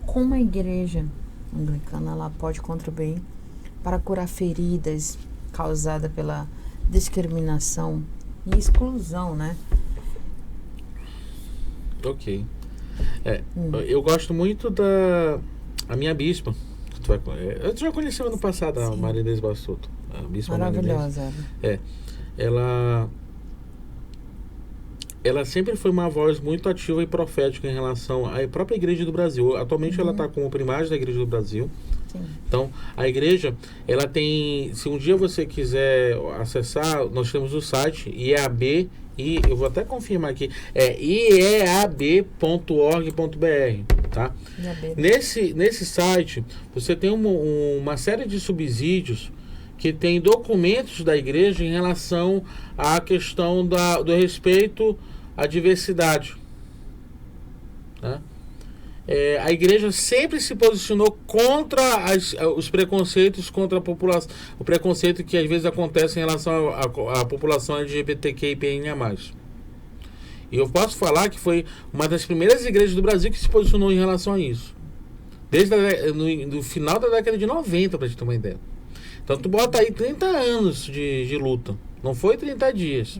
como a igreja anglicana ela pode contribuir para curar feridas causada pela discriminação e exclusão, né? Ok. Eu gosto muito a minha bispa. Eu já conheci ano passado a Marinês Bastuto. A bispa maravilhosa. Ela sempre foi uma voz muito ativa e profética em relação à própria Igreja do Brasil. Atualmente ela está como primaz da Igreja do Brasil. Sim. Então, a igreja, ela tem... Se um dia você quiser acessar, nós temos o site IEAB, e eu vou até confirmar aqui, IEAB.org.br. Tá? Diabetes. Nesse site, você tem uma série de subsídios que tem documentos da igreja em relação à questão do respeito à diversidade. Tá? A igreja sempre se posicionou contra os preconceitos, contra a população, o preconceito que às vezes acontece em relação à população LGBTQIA+. E eu posso falar que foi uma das primeiras igrejas do Brasil que se posicionou em relação a isso. Desde no final da década de 90, para a gente ter uma ideia. Então tu bota aí 30 anos de luta. Não foi 30 dias.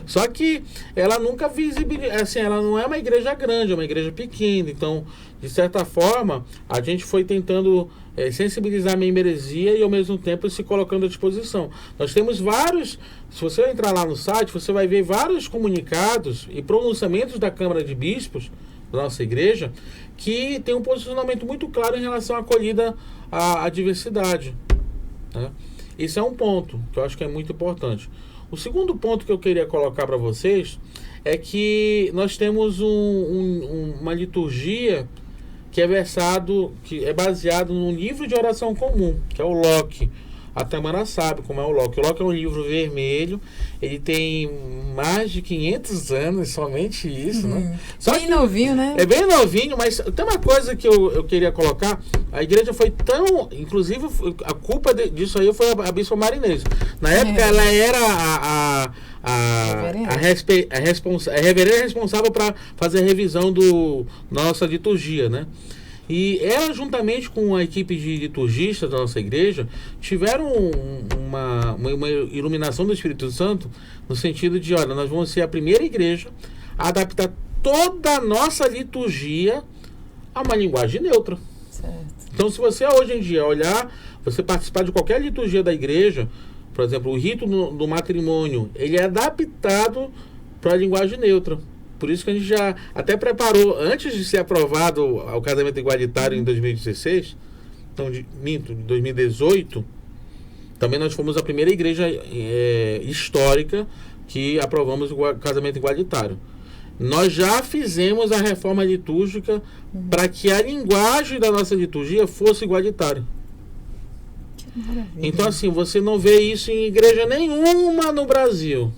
Só que ela nunca visibilizou, assim, ela não é uma igreja grande, é uma igreja pequena. Então, de certa forma, a gente foi tentando sensibilizar a membresia e ao mesmo tempo se colocando à disposição. Nós temos vários, se você entrar lá no site, você vai ver vários comunicados e pronunciamentos da Câmara de Bispos, da nossa igreja, que tem um posicionamento muito claro em relação à acolhida à diversidade. Né? Esse é um ponto que eu acho que é muito importante. O segundo ponto que eu queria colocar para vocês é que nós temos uma liturgia que é baseado num livro de oração comum, que é o Locke. A Tamara sabe como é o Locke. O Locke é um livro vermelho, ele tem mais de 500 anos, somente isso, né? Bem novinho, né? É bem novinho, mas tem uma coisa que eu queria colocar. A igreja foi tão... Inclusive, a culpa disso aí foi a Bispa Marinês. Na época, ela era a reverenda responsável para fazer a revisão da nossa liturgia, né? E ela, juntamente com a equipe de liturgistas da nossa igreja, tiveram uma iluminação do Espírito Santo, no sentido de, olha, nós vamos ser a primeira igreja a adaptar toda a nossa liturgia a uma linguagem neutra. Certo. Então, se você hoje em dia olhar, você participar de qualquer liturgia da igreja, por exemplo, o rito do matrimônio, ele é adaptado para a linguagem neutra. Por isso que a gente já até preparou, antes de ser aprovado o casamento igualitário em 2016, então, em 2018, também nós fomos a primeira igreja histórica que aprovamos o casamento igualitário. Nós já fizemos a reforma litúrgica para que a linguagem da nossa liturgia fosse igualitária. Maravilha. Então, assim, você não vê isso em igreja nenhuma no Brasil.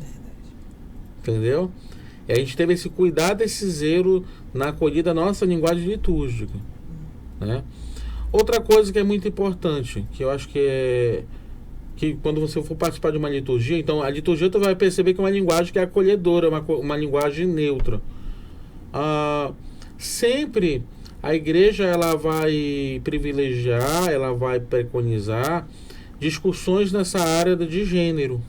Entendeu? E a gente teve esse cuidado, esse zelo na acolhida da nossa linguagem litúrgica. Né? Outra coisa que é muito importante, que eu acho que quando você for participar de uma liturgia, então a liturgia tu vai perceber que é uma linguagem que é acolhedora, uma linguagem neutra. Sempre a igreja ela vai privilegiar, ela vai preconizar discussões nessa área de gênero.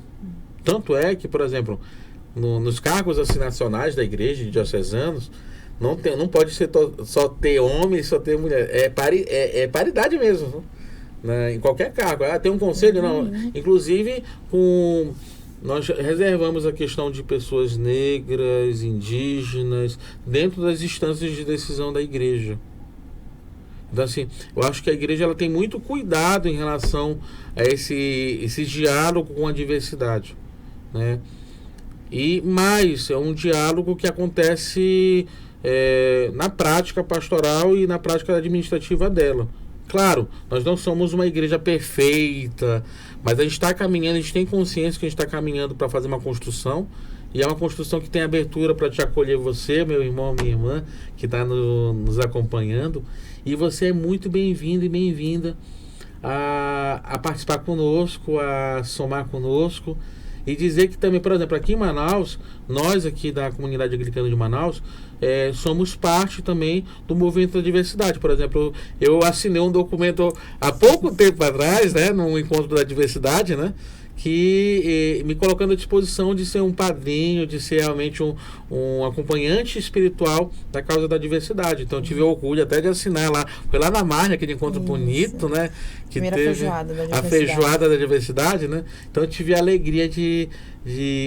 Tanto é que, por exemplo, nos cargos assim nacionais da igreja, de diocesanos, não pode ser só ter homem e só ter mulher. É paridade mesmo, né? Em qualquer cargo. Tem um conselho? Não. Inclusive, nós reservamos a questão de pessoas negras, indígenas, dentro das instâncias de decisão da igreja. Então, assim, eu acho que a igreja ela tem muito cuidado em relação a esse diálogo com a diversidade, né? E mais, é um diálogo que acontece na prática pastoral e na prática administrativa dela. Claro, nós não somos uma igreja perfeita, mas a gente está caminhando, a gente tem consciência que a gente está caminhando para fazer uma construção, e é uma construção que tem abertura para te acolher você, meu irmão, minha irmã, que está nos acompanhando, e você é muito bem-vindo e bem-vinda a participar conosco, a somar conosco. E dizer que também, por exemplo, aqui em Manaus, nós aqui da comunidade anglicana de Manaus, somos parte também do movimento da diversidade. Por exemplo, eu assinei um documento há pouco tempo atrás, né, no encontro da diversidade, né, que me colocando à disposição de ser um padrinho, de ser realmente um acompanhante espiritual da causa da diversidade. Então, eu tive o orgulho até de assinar lá. Foi lá na Marne, aquele encontro bonito, né? Que primeira teve feijoada da a feijoada da diversidade, né? Então, eu tive a alegria de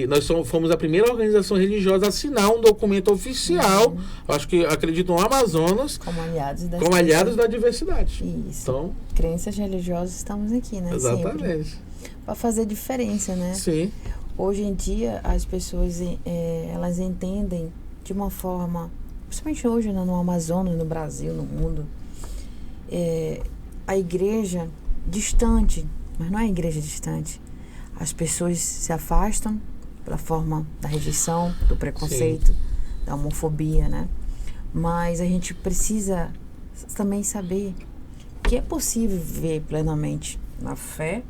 nós fomos a primeira organização religiosa a assinar um documento oficial, acho que acredito no Amazonas, como aliados da diversidade. Isso. Então, crenças religiosas, estamos aqui, né? exatamente. Para fazer diferença, né? Sim. Hoje em dia, as pessoas elas entendem de uma forma principalmente hoje, né, no Amazonas, no Brasil, no mundo, a igreja distante, mas não é a igreja distante. As pessoas se afastam pela forma da rejeição, do preconceito, da homofobia, né? Mas a gente precisa também saber que é possível viver plenamente na fé,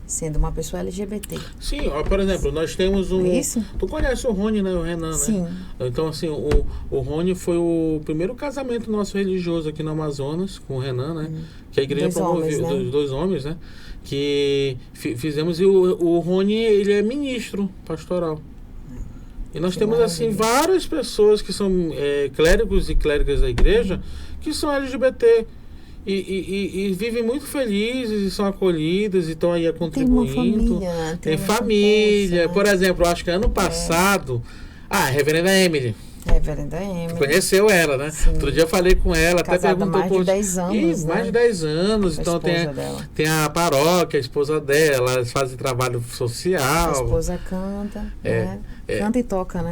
sendo uma pessoa LGBT. Sim, ó, por exemplo, nós temos um... Isso? Tu conhece o Rony, né? O Renan, Sim. né? Então, assim, o Rony foi o primeiro casamento nosso religioso aqui no Amazonas, com o Renan, né? Que a igreja promoveu, né? dos 2 homens, né? Que fizemos, e o Rony, ele é ministro pastoral. E nós temos, assim, várias pessoas que são clérigos e clérigas da igreja, que são LGBT. E vivem muito felizes e são acolhidas e estão aí contribuindo. Tem família. Por exemplo, eu acho que ano passado, a reverenda Emily. Reverenda Emily. Conheceu ela, né? Sim. Outro dia eu falei com ela, Casada até perguntou... mais de 10 anos, mais né? de 10 anos. A Então tem a paróquia, a esposa dela, elas fazem trabalho social. A esposa canta, né? Canta e toca, né?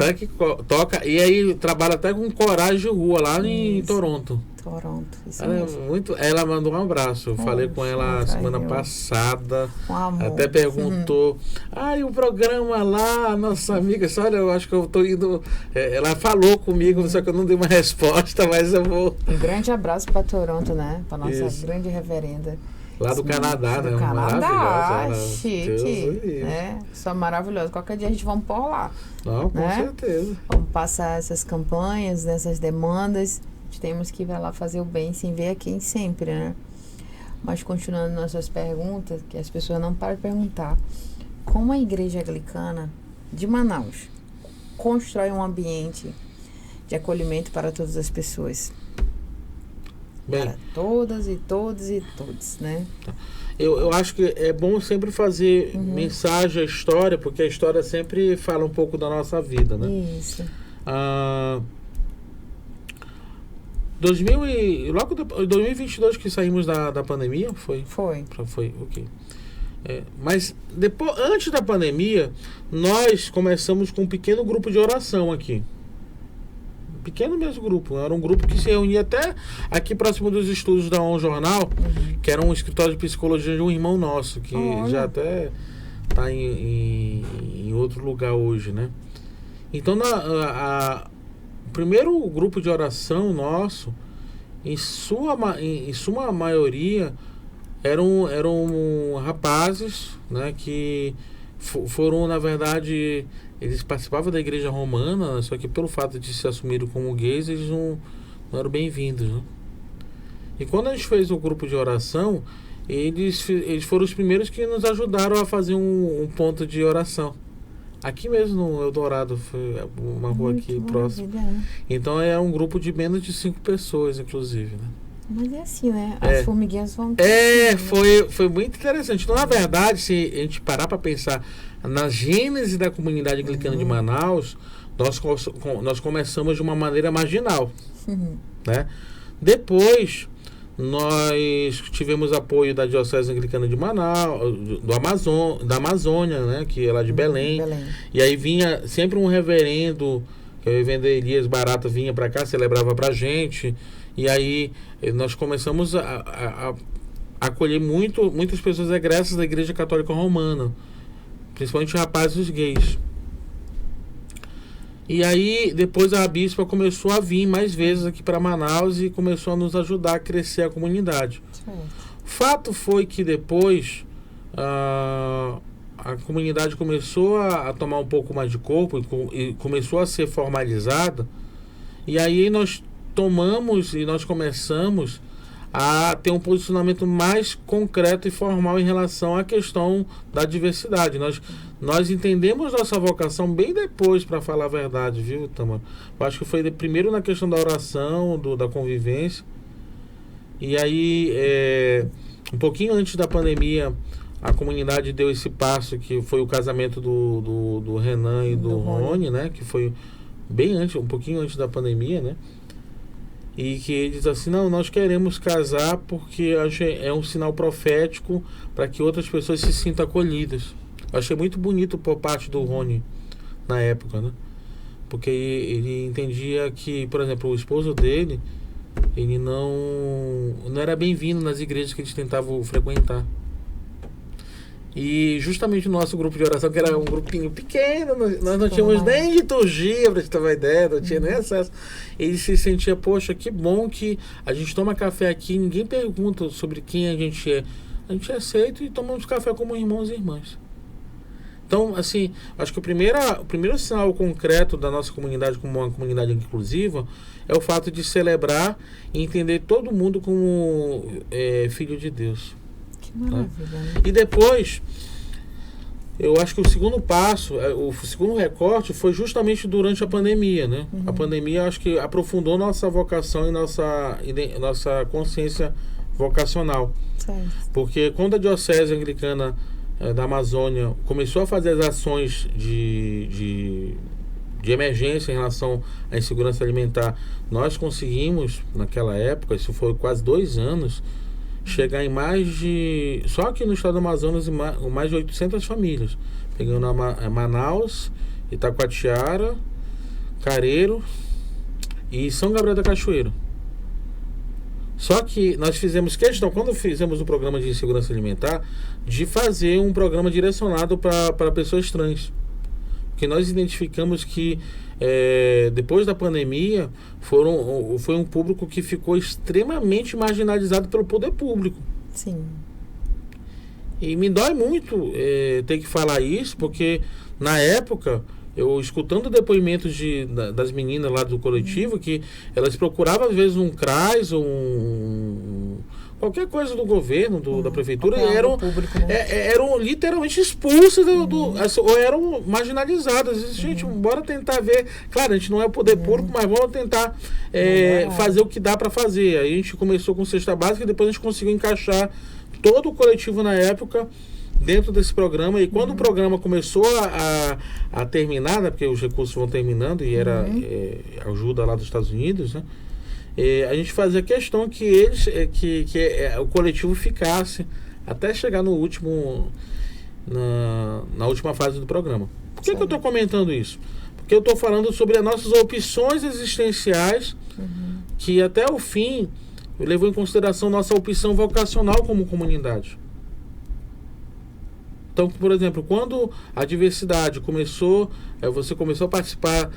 Toca, e aí trabalha até com coragem de rua lá em Toronto. Isso Ela, mesmo. ela mandou um abraço. Eu falei com ela semana passada. Com amor. Até perguntou: e o programa lá, nossa amiga, olha, eu acho que eu tô indo. Ela falou comigo, só que eu não dei uma resposta, mas eu vou. Um grande abraço para Toronto, né? Para nossa grande reverenda. Lá do Canadá, né? Do Canadá, chique. Deus, né? Só maravilhoso. Qualquer dia a gente vamos por lá. Não, com certeza. Vamos passar essas campanhas, essas demandas. Temos que ir lá fazer o bem sem ver a quem sempre, né? Mas continuando nossas perguntas, que as pessoas não param de perguntar. Como a igreja anglicana de Manaus constrói um ambiente de acolhimento para todas as pessoas? Bem, para todas e todos e todos, né? Eu acho que é bom sempre fazer mensagem à história, porque a história sempre fala um pouco da nossa vida, né? Isso. Logo depois, 2022 que saímos da pandemia, foi? Foi, ok. Mas depois, antes da pandemia, nós começamos com um pequeno grupo de oração aqui. Um pequeno mesmo grupo. Era um grupo que se reunia até aqui próximo dos estúdios da On Jornal, que era um escritório de psicologia de um irmão nosso, que já até está em outro lugar hoje, né? Então, o primeiro grupo de oração nosso, em sua maioria, eram rapazes, né, que foram, na verdade, eles participavam da igreja romana, só que pelo fato de se assumirem como gays, eles não eram bem-vindos, né? E quando a gente fez o grupo de oração, eles foram os primeiros que nos ajudaram a fazer um ponto de oração. Aqui mesmo no Eldorado, foi uma rua aqui próxima. Então é um grupo de menos de 5 pessoas, inclusive, né? Mas é assim, né? As formiguinhas vão... Foi muito interessante. Então, na verdade, se a gente parar para pensar na gênese da comunidade anglicana de Manaus, nós começamos de uma maneira marginal, né? Depois, nós tivemos apoio da Diocese Anglicana de Manaus, da Amazônia, né, que é lá de Belém. E aí vinha sempre um reverendo, que é o reverendo Elias Barata, vinha para cá, celebrava pra gente. E aí nós começamos a acolher muitas pessoas egressas da Igreja Católica Romana, principalmente rapazes gays. E aí, depois a bispa começou a vir mais vezes aqui para Manaus e começou a nos ajudar a crescer a comunidade. Fato foi que depois a comunidade começou a tomar um pouco mais de corpo e começou a ser formalizada. E aí nós começamos a ter um posicionamento mais concreto e formal em relação à questão da diversidade. Nós entendemos nossa vocação bem depois, para falar a verdade, viu, Tamara? Eu acho que foi primeiro na questão da oração, da convivência. E aí, um pouquinho antes da pandemia, a comunidade deu esse passo, que foi o casamento do Renan e do Rony, né? Que foi bem antes, um pouquinho antes da pandemia, né? E que eles assim, não, nós queremos casar porque é um sinal profético para que outras pessoas se sintam acolhidas. Eu achei muito bonito por parte do Rony na época, né? Porque ele entendia que, por exemplo, o esposo dele, ele não era bem-vindo nas igrejas que eles tentavam frequentar. E justamente o nosso grupo de oração, que era um grupinho pequeno, nós não tínhamos nem liturgia, para te ter uma ideia, não tinha nem acesso. Ele se sentia, poxa, que bom que a gente toma café aqui, ninguém pergunta sobre quem a gente é. A gente é aceito e tomamos café como irmãos e irmãs. Então, assim, acho que o primeiro sinal concreto da nossa comunidade como uma comunidade inclusiva é o fato de celebrar e entender todo mundo como filho de Deus. Maravilha, né? E depois, eu acho que o segundo passo, o segundo recorte foi justamente durante a pandemia, né? A pandemia, acho que aprofundou nossa vocação e nossa consciência vocacional. Certo. Porque quando a Diocese Anglicana da Amazônia começou a fazer as ações de emergência em relação à insegurança alimentar, nós conseguimos, naquela época, isso foi quase 2 anos, chegar em só aqui no estado do Amazonas, mais de 800 famílias, pegando Manaus, Itacoatiara, Careiro e São Gabriel da Cachoeira. Só que nós fizemos questão, quando fizemos o programa de segurança alimentar, de fazer um programa direcionado para pessoas trans. Porque nós identificamos que depois da pandemia foi um público que ficou extremamente marginalizado pelo poder público. Sim. E me dói muito ter que falar isso, porque na época, eu escutando depoimentos das meninas lá do coletivo, que elas procuravam às vezes um CRAS, qualquer coisa do governo, da prefeitura, e eram literalmente expulsas ou eram marginalizadas. Gente, bora tentar ver. Claro, a gente não é o poder público, mas vamos tentar fazer o que dá para fazer. Aí a gente começou com cesta básica e depois a gente conseguiu encaixar todo o coletivo na época dentro desse programa. E quando o programa começou a terminar, né, porque os recursos vão terminando e era ajuda lá dos Estados Unidos, né? A gente fazia questão que o coletivo ficasse até chegar na última fase do programa. Por que eu estou comentando isso? Porque eu estou falando sobre as nossas opções existenciais, que até o fim levou em consideração nossa opção vocacional como comunidade. Então, por exemplo, quando a diversidade você começou a participar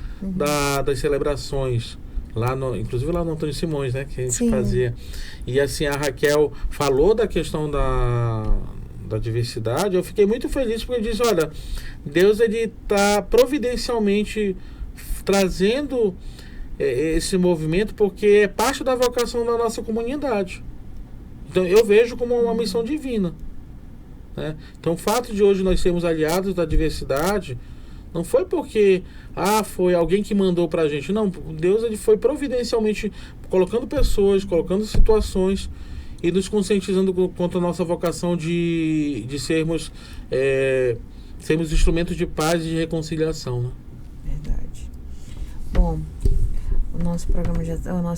das celebrações, inclusive lá no Antônio Simões, né, que a gente fazia. E assim, a Raquel falou da questão da diversidade, eu fiquei muito feliz porque ele disse, olha, Deus está providencialmente trazendo esse movimento porque é parte da vocação da nossa comunidade. Então eu vejo como uma missão divina, né? Então o fato de hoje nós sermos aliados da diversidade não foi porque foi alguém que mandou pra gente. Não, Deus ele foi providencialmente colocando pessoas, colocando situações e nos conscientizando quanto à nossa vocação de sermos instrumentos de paz e de reconciliação, né? Verdade. Bom, o nosso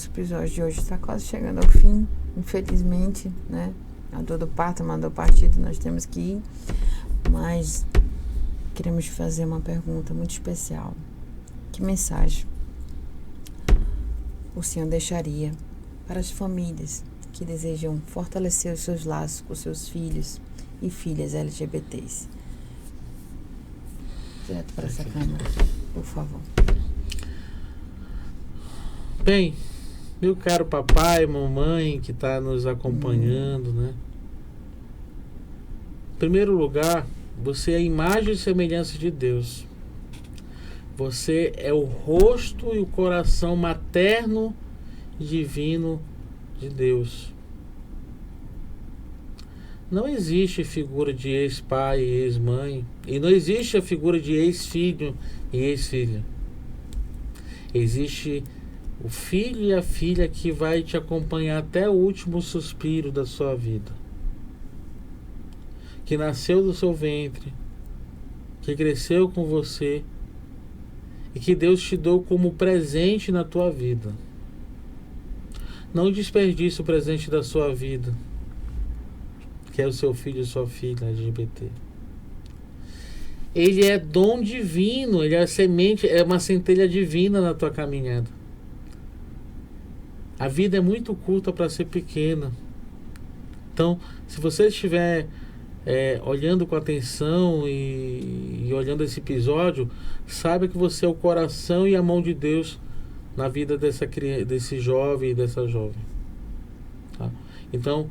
episódio de hoje está quase chegando ao fim, infelizmente, né? A dor do parto mandou partido, nós temos que ir, mas queremos fazer uma pergunta muito especial. Que mensagem o Senhor deixaria para as famílias que desejam fortalecer os seus laços com seus filhos e filhas LGBTs? Direto para essa câmera, por favor. Bem, meu caro papai, mamãe que está nos acompanhando, né? Em primeiro lugar, você é a imagem e semelhança de Deus. Você é o rosto e o coração materno e divino de Deus. Não existe figura de ex-pai e ex-mãe. E não existe a figura de ex-filho e ex-filha. Existe o filho e a filha que vai te acompanhar até o último suspiro da sua vida. Que nasceu do seu ventre, que cresceu com você e que Deus te deu como presente na tua vida. Não desperdice o presente da sua vida, que é o seu filho e sua filha LGBT. ele é dom divino, ele é semente, é uma centelha divina na tua caminhada. A vida é muito curta para ser pequena. Então, se você estiver olhando com atenção e olhando esse episódio, saiba que você é o coração e a mão de Deus na vida desse jovem e dessa jovem. Tá? Então,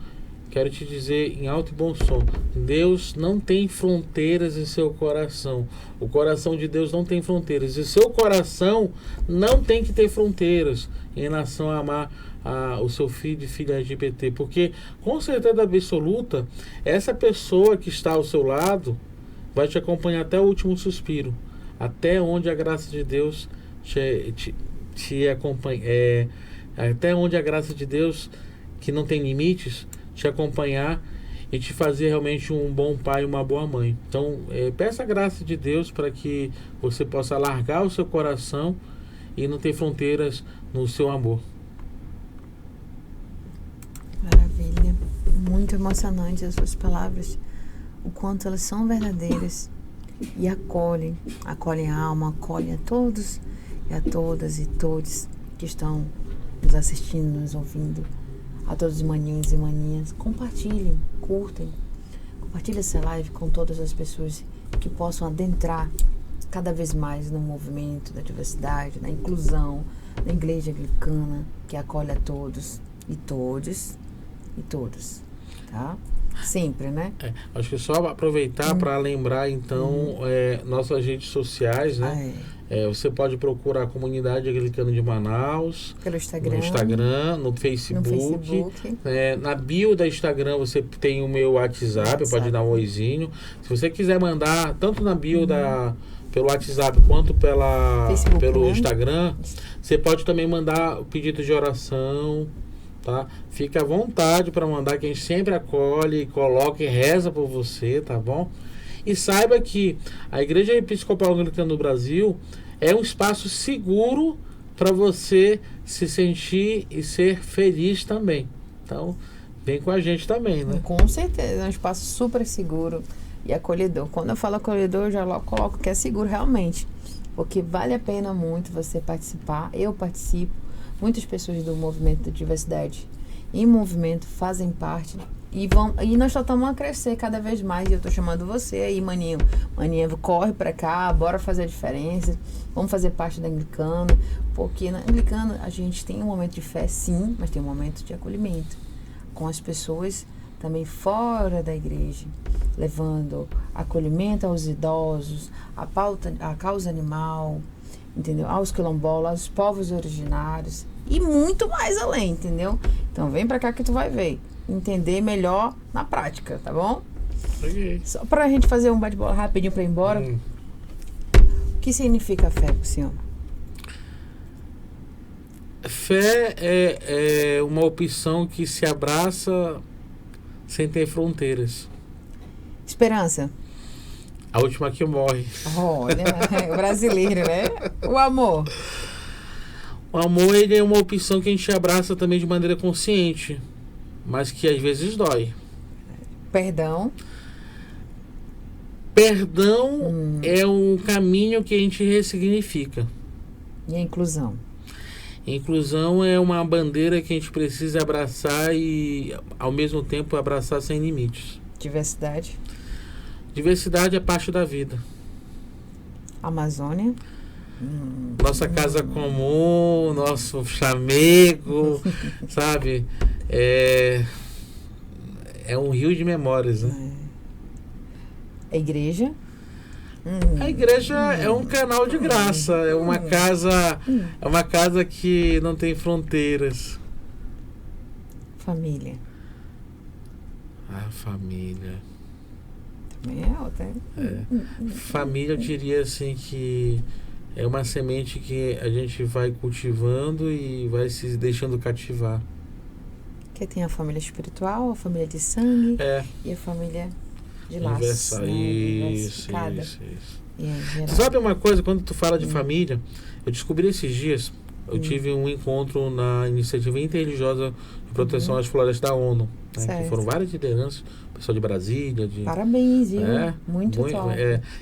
quero te dizer em alto e bom som, Deus não tem fronteiras em seu coração. O coração de Deus não tem fronteiras. E seu coração não tem que ter fronteiras em relação a amar o seu filho e filha LGBT. Porque, com certeza absoluta, essa pessoa que está ao seu lado vai te acompanhar até o último suspiro. Até onde a graça de Deus te acompanha. Até onde a graça de Deus, que não tem limites, te acompanhar e te fazer realmente um bom pai e uma boa mãe. Então, peça a graça de Deus para que você possa alargar o seu coração e não ter fronteiras no seu amor. Maravilha. Muito emocionante as suas palavras. O quanto elas são verdadeiras e acolhem a alma, acolhem a todos e a todas e todos que estão nos assistindo, nos ouvindo. A todos os maninhos e maninhas, compartilhem, curtem, compartilhem essa live com todas as pessoas que possam adentrar cada vez mais no movimento da diversidade, da inclusão, da Igreja Anglicana, que acolhe a todos e todos e todas, tá? Sempre, né? Acho que só aproveitar para lembrar, então, nossas redes sociais, né? Você pode procurar a Comunidade Anglicana de Manaus pelo Instagram, no Instagram, no Facebook. Na bio da Instagram você tem o meu WhatsApp, pode dar um oizinho. Se você quiser mandar, tanto na bio pelo WhatsApp quanto Facebook, pelo né? Instagram, você pode também mandar o pedido de oração. Tá? Fica à vontade para mandar, que a gente sempre acolhe, coloca e reza por você, tá bom? E saiba que a Igreja Episcopal Anglicana do Brasil é um espaço seguro para você se sentir e ser feliz também. Então, vem com a gente também, né? Com certeza, é um espaço super seguro e acolhedor. Quando eu falo acolhedor, eu já logo coloco que é seguro realmente, porque vale a pena muito você participar. Eu participo. Muitas pessoas do movimento da diversidade em movimento fazem parte e nós só estamos a crescer cada vez mais. E eu estou chamando você aí, maninho, corre para cá, bora fazer a diferença, vamos fazer parte da Anglicana, porque na Anglicana a gente tem um momento de fé, sim, mas tem um momento de acolhimento com as pessoas também fora da igreja, levando acolhimento aos idosos, a causa animal, entendeu? Aos quilombolas, aos povos originários e muito mais além, entendeu? Então vem pra cá que tu vai ver, entender melhor na prática, tá bom? Okay. Só pra gente fazer um bate-bola rapidinho pra ir embora. O que significa fé pro senhor? Fé é uma opção que se abraça sem ter fronteiras. Esperança? A última que morre. Olha, o brasileiro, né? O amor. O amor, ele é uma opção que a gente abraça também de maneira consciente, mas que às vezes dói. Perdão? Perdão é um caminho que a gente ressignifica. E a inclusão? Inclusão é uma bandeira que a gente precisa abraçar e, ao mesmo tempo, abraçar sem limites. Diversidade? Diversidade é parte da vida. Amazônia? Nossa casa comum, nosso chamego, sabe? É um rio de memórias, né? A igreja? A igreja é um canal de graça, é uma casa que não tem fronteiras. Família? A família. Também é outra, hein? Família, eu diria assim que é uma semente que a gente vai cultivando e vai se deixando cativar. Que tem a família espiritual, a família de sangue e a família de laços, né? Isso. E é geral. Sabe uma coisa, quando tu fala de família, eu descobri esses dias eu tive um encontro na iniciativa interreligiosa de proteção às florestas da ONU, né, Certo. que foram várias lideranças, pessoal de Brasília, Parabéns, viu? Muito top.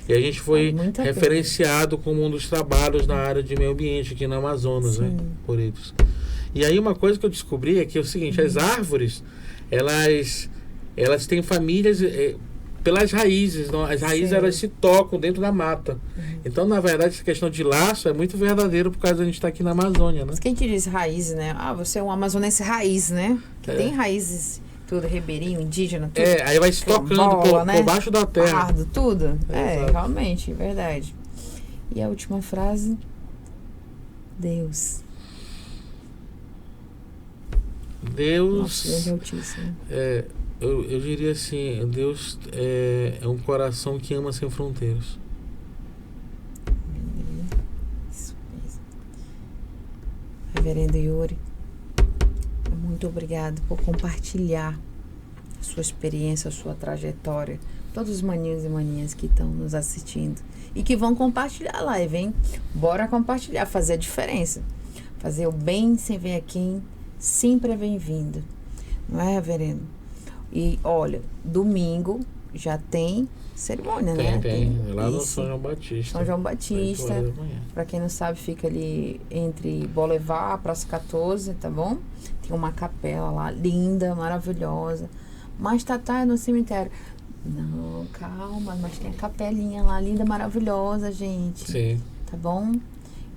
E a gente foi Vale muito a pena. referenciado como um dos trabalhos na área de meio ambiente aqui no Amazonas, né, por eles. E aí uma coisa que eu descobri é que é o seguinte, as árvores, elas têm famílias pelas raízes, não? As raízes Sim. elas se tocam dentro da mata. Então, na verdade, essa questão de laço é muito verdadeiro por causa da gente estar aqui na Amazônia, né? Mas quem te diz raízes, né? Ah, você é um amazonense raiz, né? Que É. tem raízes, tudo, ribeirinho, indígena, tudo. Aí vai se tocando Quilombola, por baixo da terra. Pardo, tudo. Exato. Realmente, verdade. E a última frase? Deus. Deus, Nossa, Deus é altíssimo. eu diria assim, Deus é um coração que ama sem fronteiras. Isso mesmo. Reverendo Yuri, muito obrigado por compartilhar a sua experiência, a sua trajetória. Todos os maninhos e maninhas que estão nos assistindo e que vão compartilhar a live, hein? Bora compartilhar, fazer a diferença. Fazer o bem sem ver a quem sempre é bem-vindo. Não é, reverendo? E olha, domingo já tem cerimônia, né? Tem. Lá no isso. São João Batista. São João 8 Batista. horas da manhã. Pra quem não sabe, fica ali entre Boulevard, Praça 14, tá bom? Tem uma capela lá, linda, maravilhosa. Mas Tatá é no cemitério. Não, calma, mas tem a capelinha lá, linda, maravilhosa, gente. Sim. Tá bom?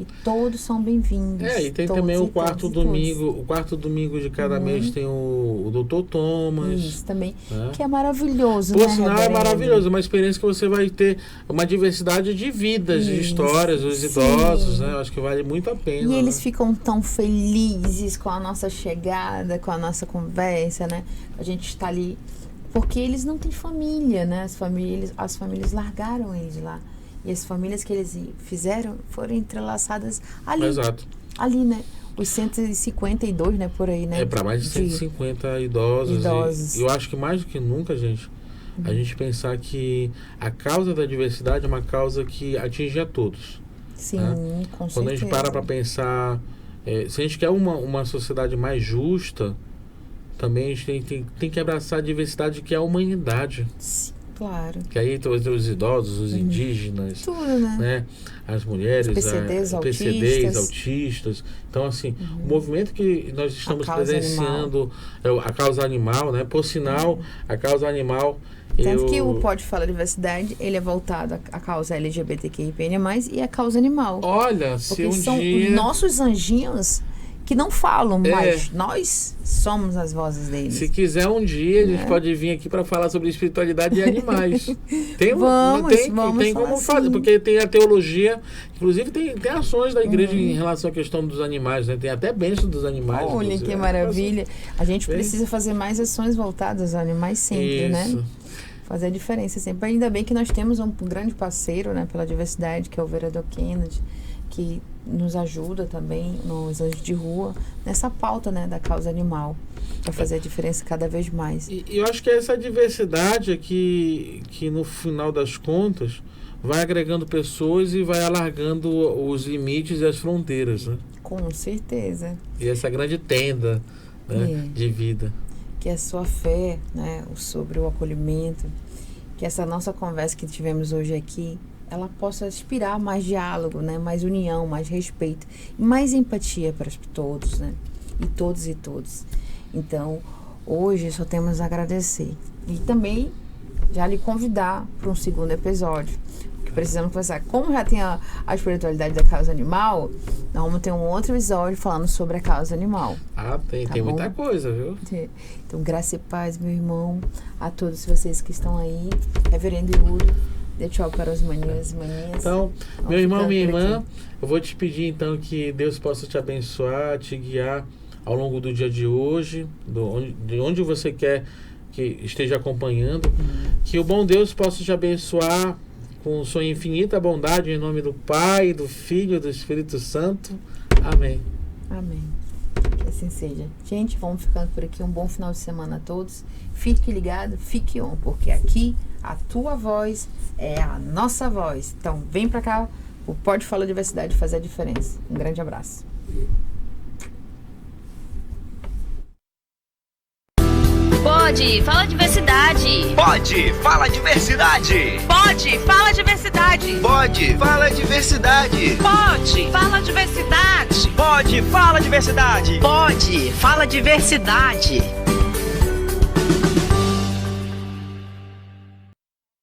E todos são bem-vindos. E tem todos também o e quarto todos e domingo. O quarto domingo de cada mês tem o Dr. Thomas. Isso também, né? que é maravilhoso, Por né, sinal, é reverendo? maravilhoso. Uma experiência que você vai ter uma diversidade de vidas, de Isso, histórias, os sim. idosos, né? Eu acho que vale muito a pena. E eles né? ficam tão felizes com a nossa chegada, com a nossa conversa, né? A gente está ali. Porque eles não têm família, né? As famílias largaram eles lá. E as famílias que eles fizeram foram entrelaçadas ali. Exato. Ali, né? Os 152, né? Por aí, né? Para mais de 150 idosos. E eu acho que mais do que nunca, gente, a gente pensar que a causa da diversidade é uma causa que atinge a todos. Sim, né? com Quando a certeza. gente para pensar, se a gente quer uma sociedade mais justa, também a gente tem que abraçar a diversidade que é a humanidade. Sim, claro. Que aí os idosos, os indígenas, Tudo, né? né? As mulheres, Os PCDs, PCDs, autistas. Então, assim, o movimento que nós estamos causa presenciando, a causa animal, né? Por sinal, a causa animal... Tanto que o Pode Falar Diversidade, ele é voltado à causa LGBTQIA+, e à causa animal. Olha, se Porque um são dia... os nossos anjinhos que não falam, mas nós somos as vozes deles. Se quiser um dia, a gente pode vir aqui para falar sobre espiritualidade e animais. Tem Vamos como falar fazer, sim. porque tem a teologia, inclusive tem ações da igreja em relação à questão dos animais, né? Tem até bênção dos animais. Olha, inclusive. que maravilha. A gente Bem. precisa fazer mais ações voltadas aos animais sempre, né? Isso. Fazer a diferença sempre. Ainda bem que nós temos um grande parceiro, né, pela diversidade, que é o vereador Kennedy, que nos ajuda também nos Anjos de Rua nessa pauta, né, da causa animal, para fazer a diferença cada vez mais. E eu acho que essa diversidade é que no final das contas vai agregando pessoas e vai alargando os limites e as fronteiras, né? Com certeza. E essa grande tenda, né, de vida. Que a sua fé, né, sobre o acolhimento, que essa nossa conversa que tivemos hoje aqui, ela possa inspirar mais diálogo, né, mais união, mais respeito e mais empatia para todos, né, e todos. Então, hoje só temos a agradecer e também já lhe convidar para um segundo episódio, que precisamos conversar. Como já tem a espiritualidade da causa animal, nós vamos ter um outro episódio falando sobre a causa animal. Tem Tá bom? muita coisa, viu? Então, graça e paz, meu irmão, a todos vocês que estão aí. Reverendo Yuri, dê tchau para os maninhos e maninhas. Então, Vamos meu irmão, ficando minha por irmã, aqui. eu vou te pedir então que Deus possa te abençoar, te guiar ao longo do dia de hoje, de onde você quer que esteja acompanhando. Que o bom Deus possa te abençoar com sua infinita bondade, em nome do Pai, do Filho e do Espírito Santo. Amém. Amém. Que assim seja. Gente, vamos ficando por aqui. Um bom final de semana a todos. Fique ligado, fique on, porque aqui a tua voz é a nossa voz. Então, vem pra cá. O Pode Falar Diversidade fazer a diferença. Um grande abraço. Pode, fala diversidade. Pode, fala diversidade. Pode, fala diversidade. Pode, fala diversidade. Pode, fala diversidade. Pode, fala diversidade. Pode, fala diversidade.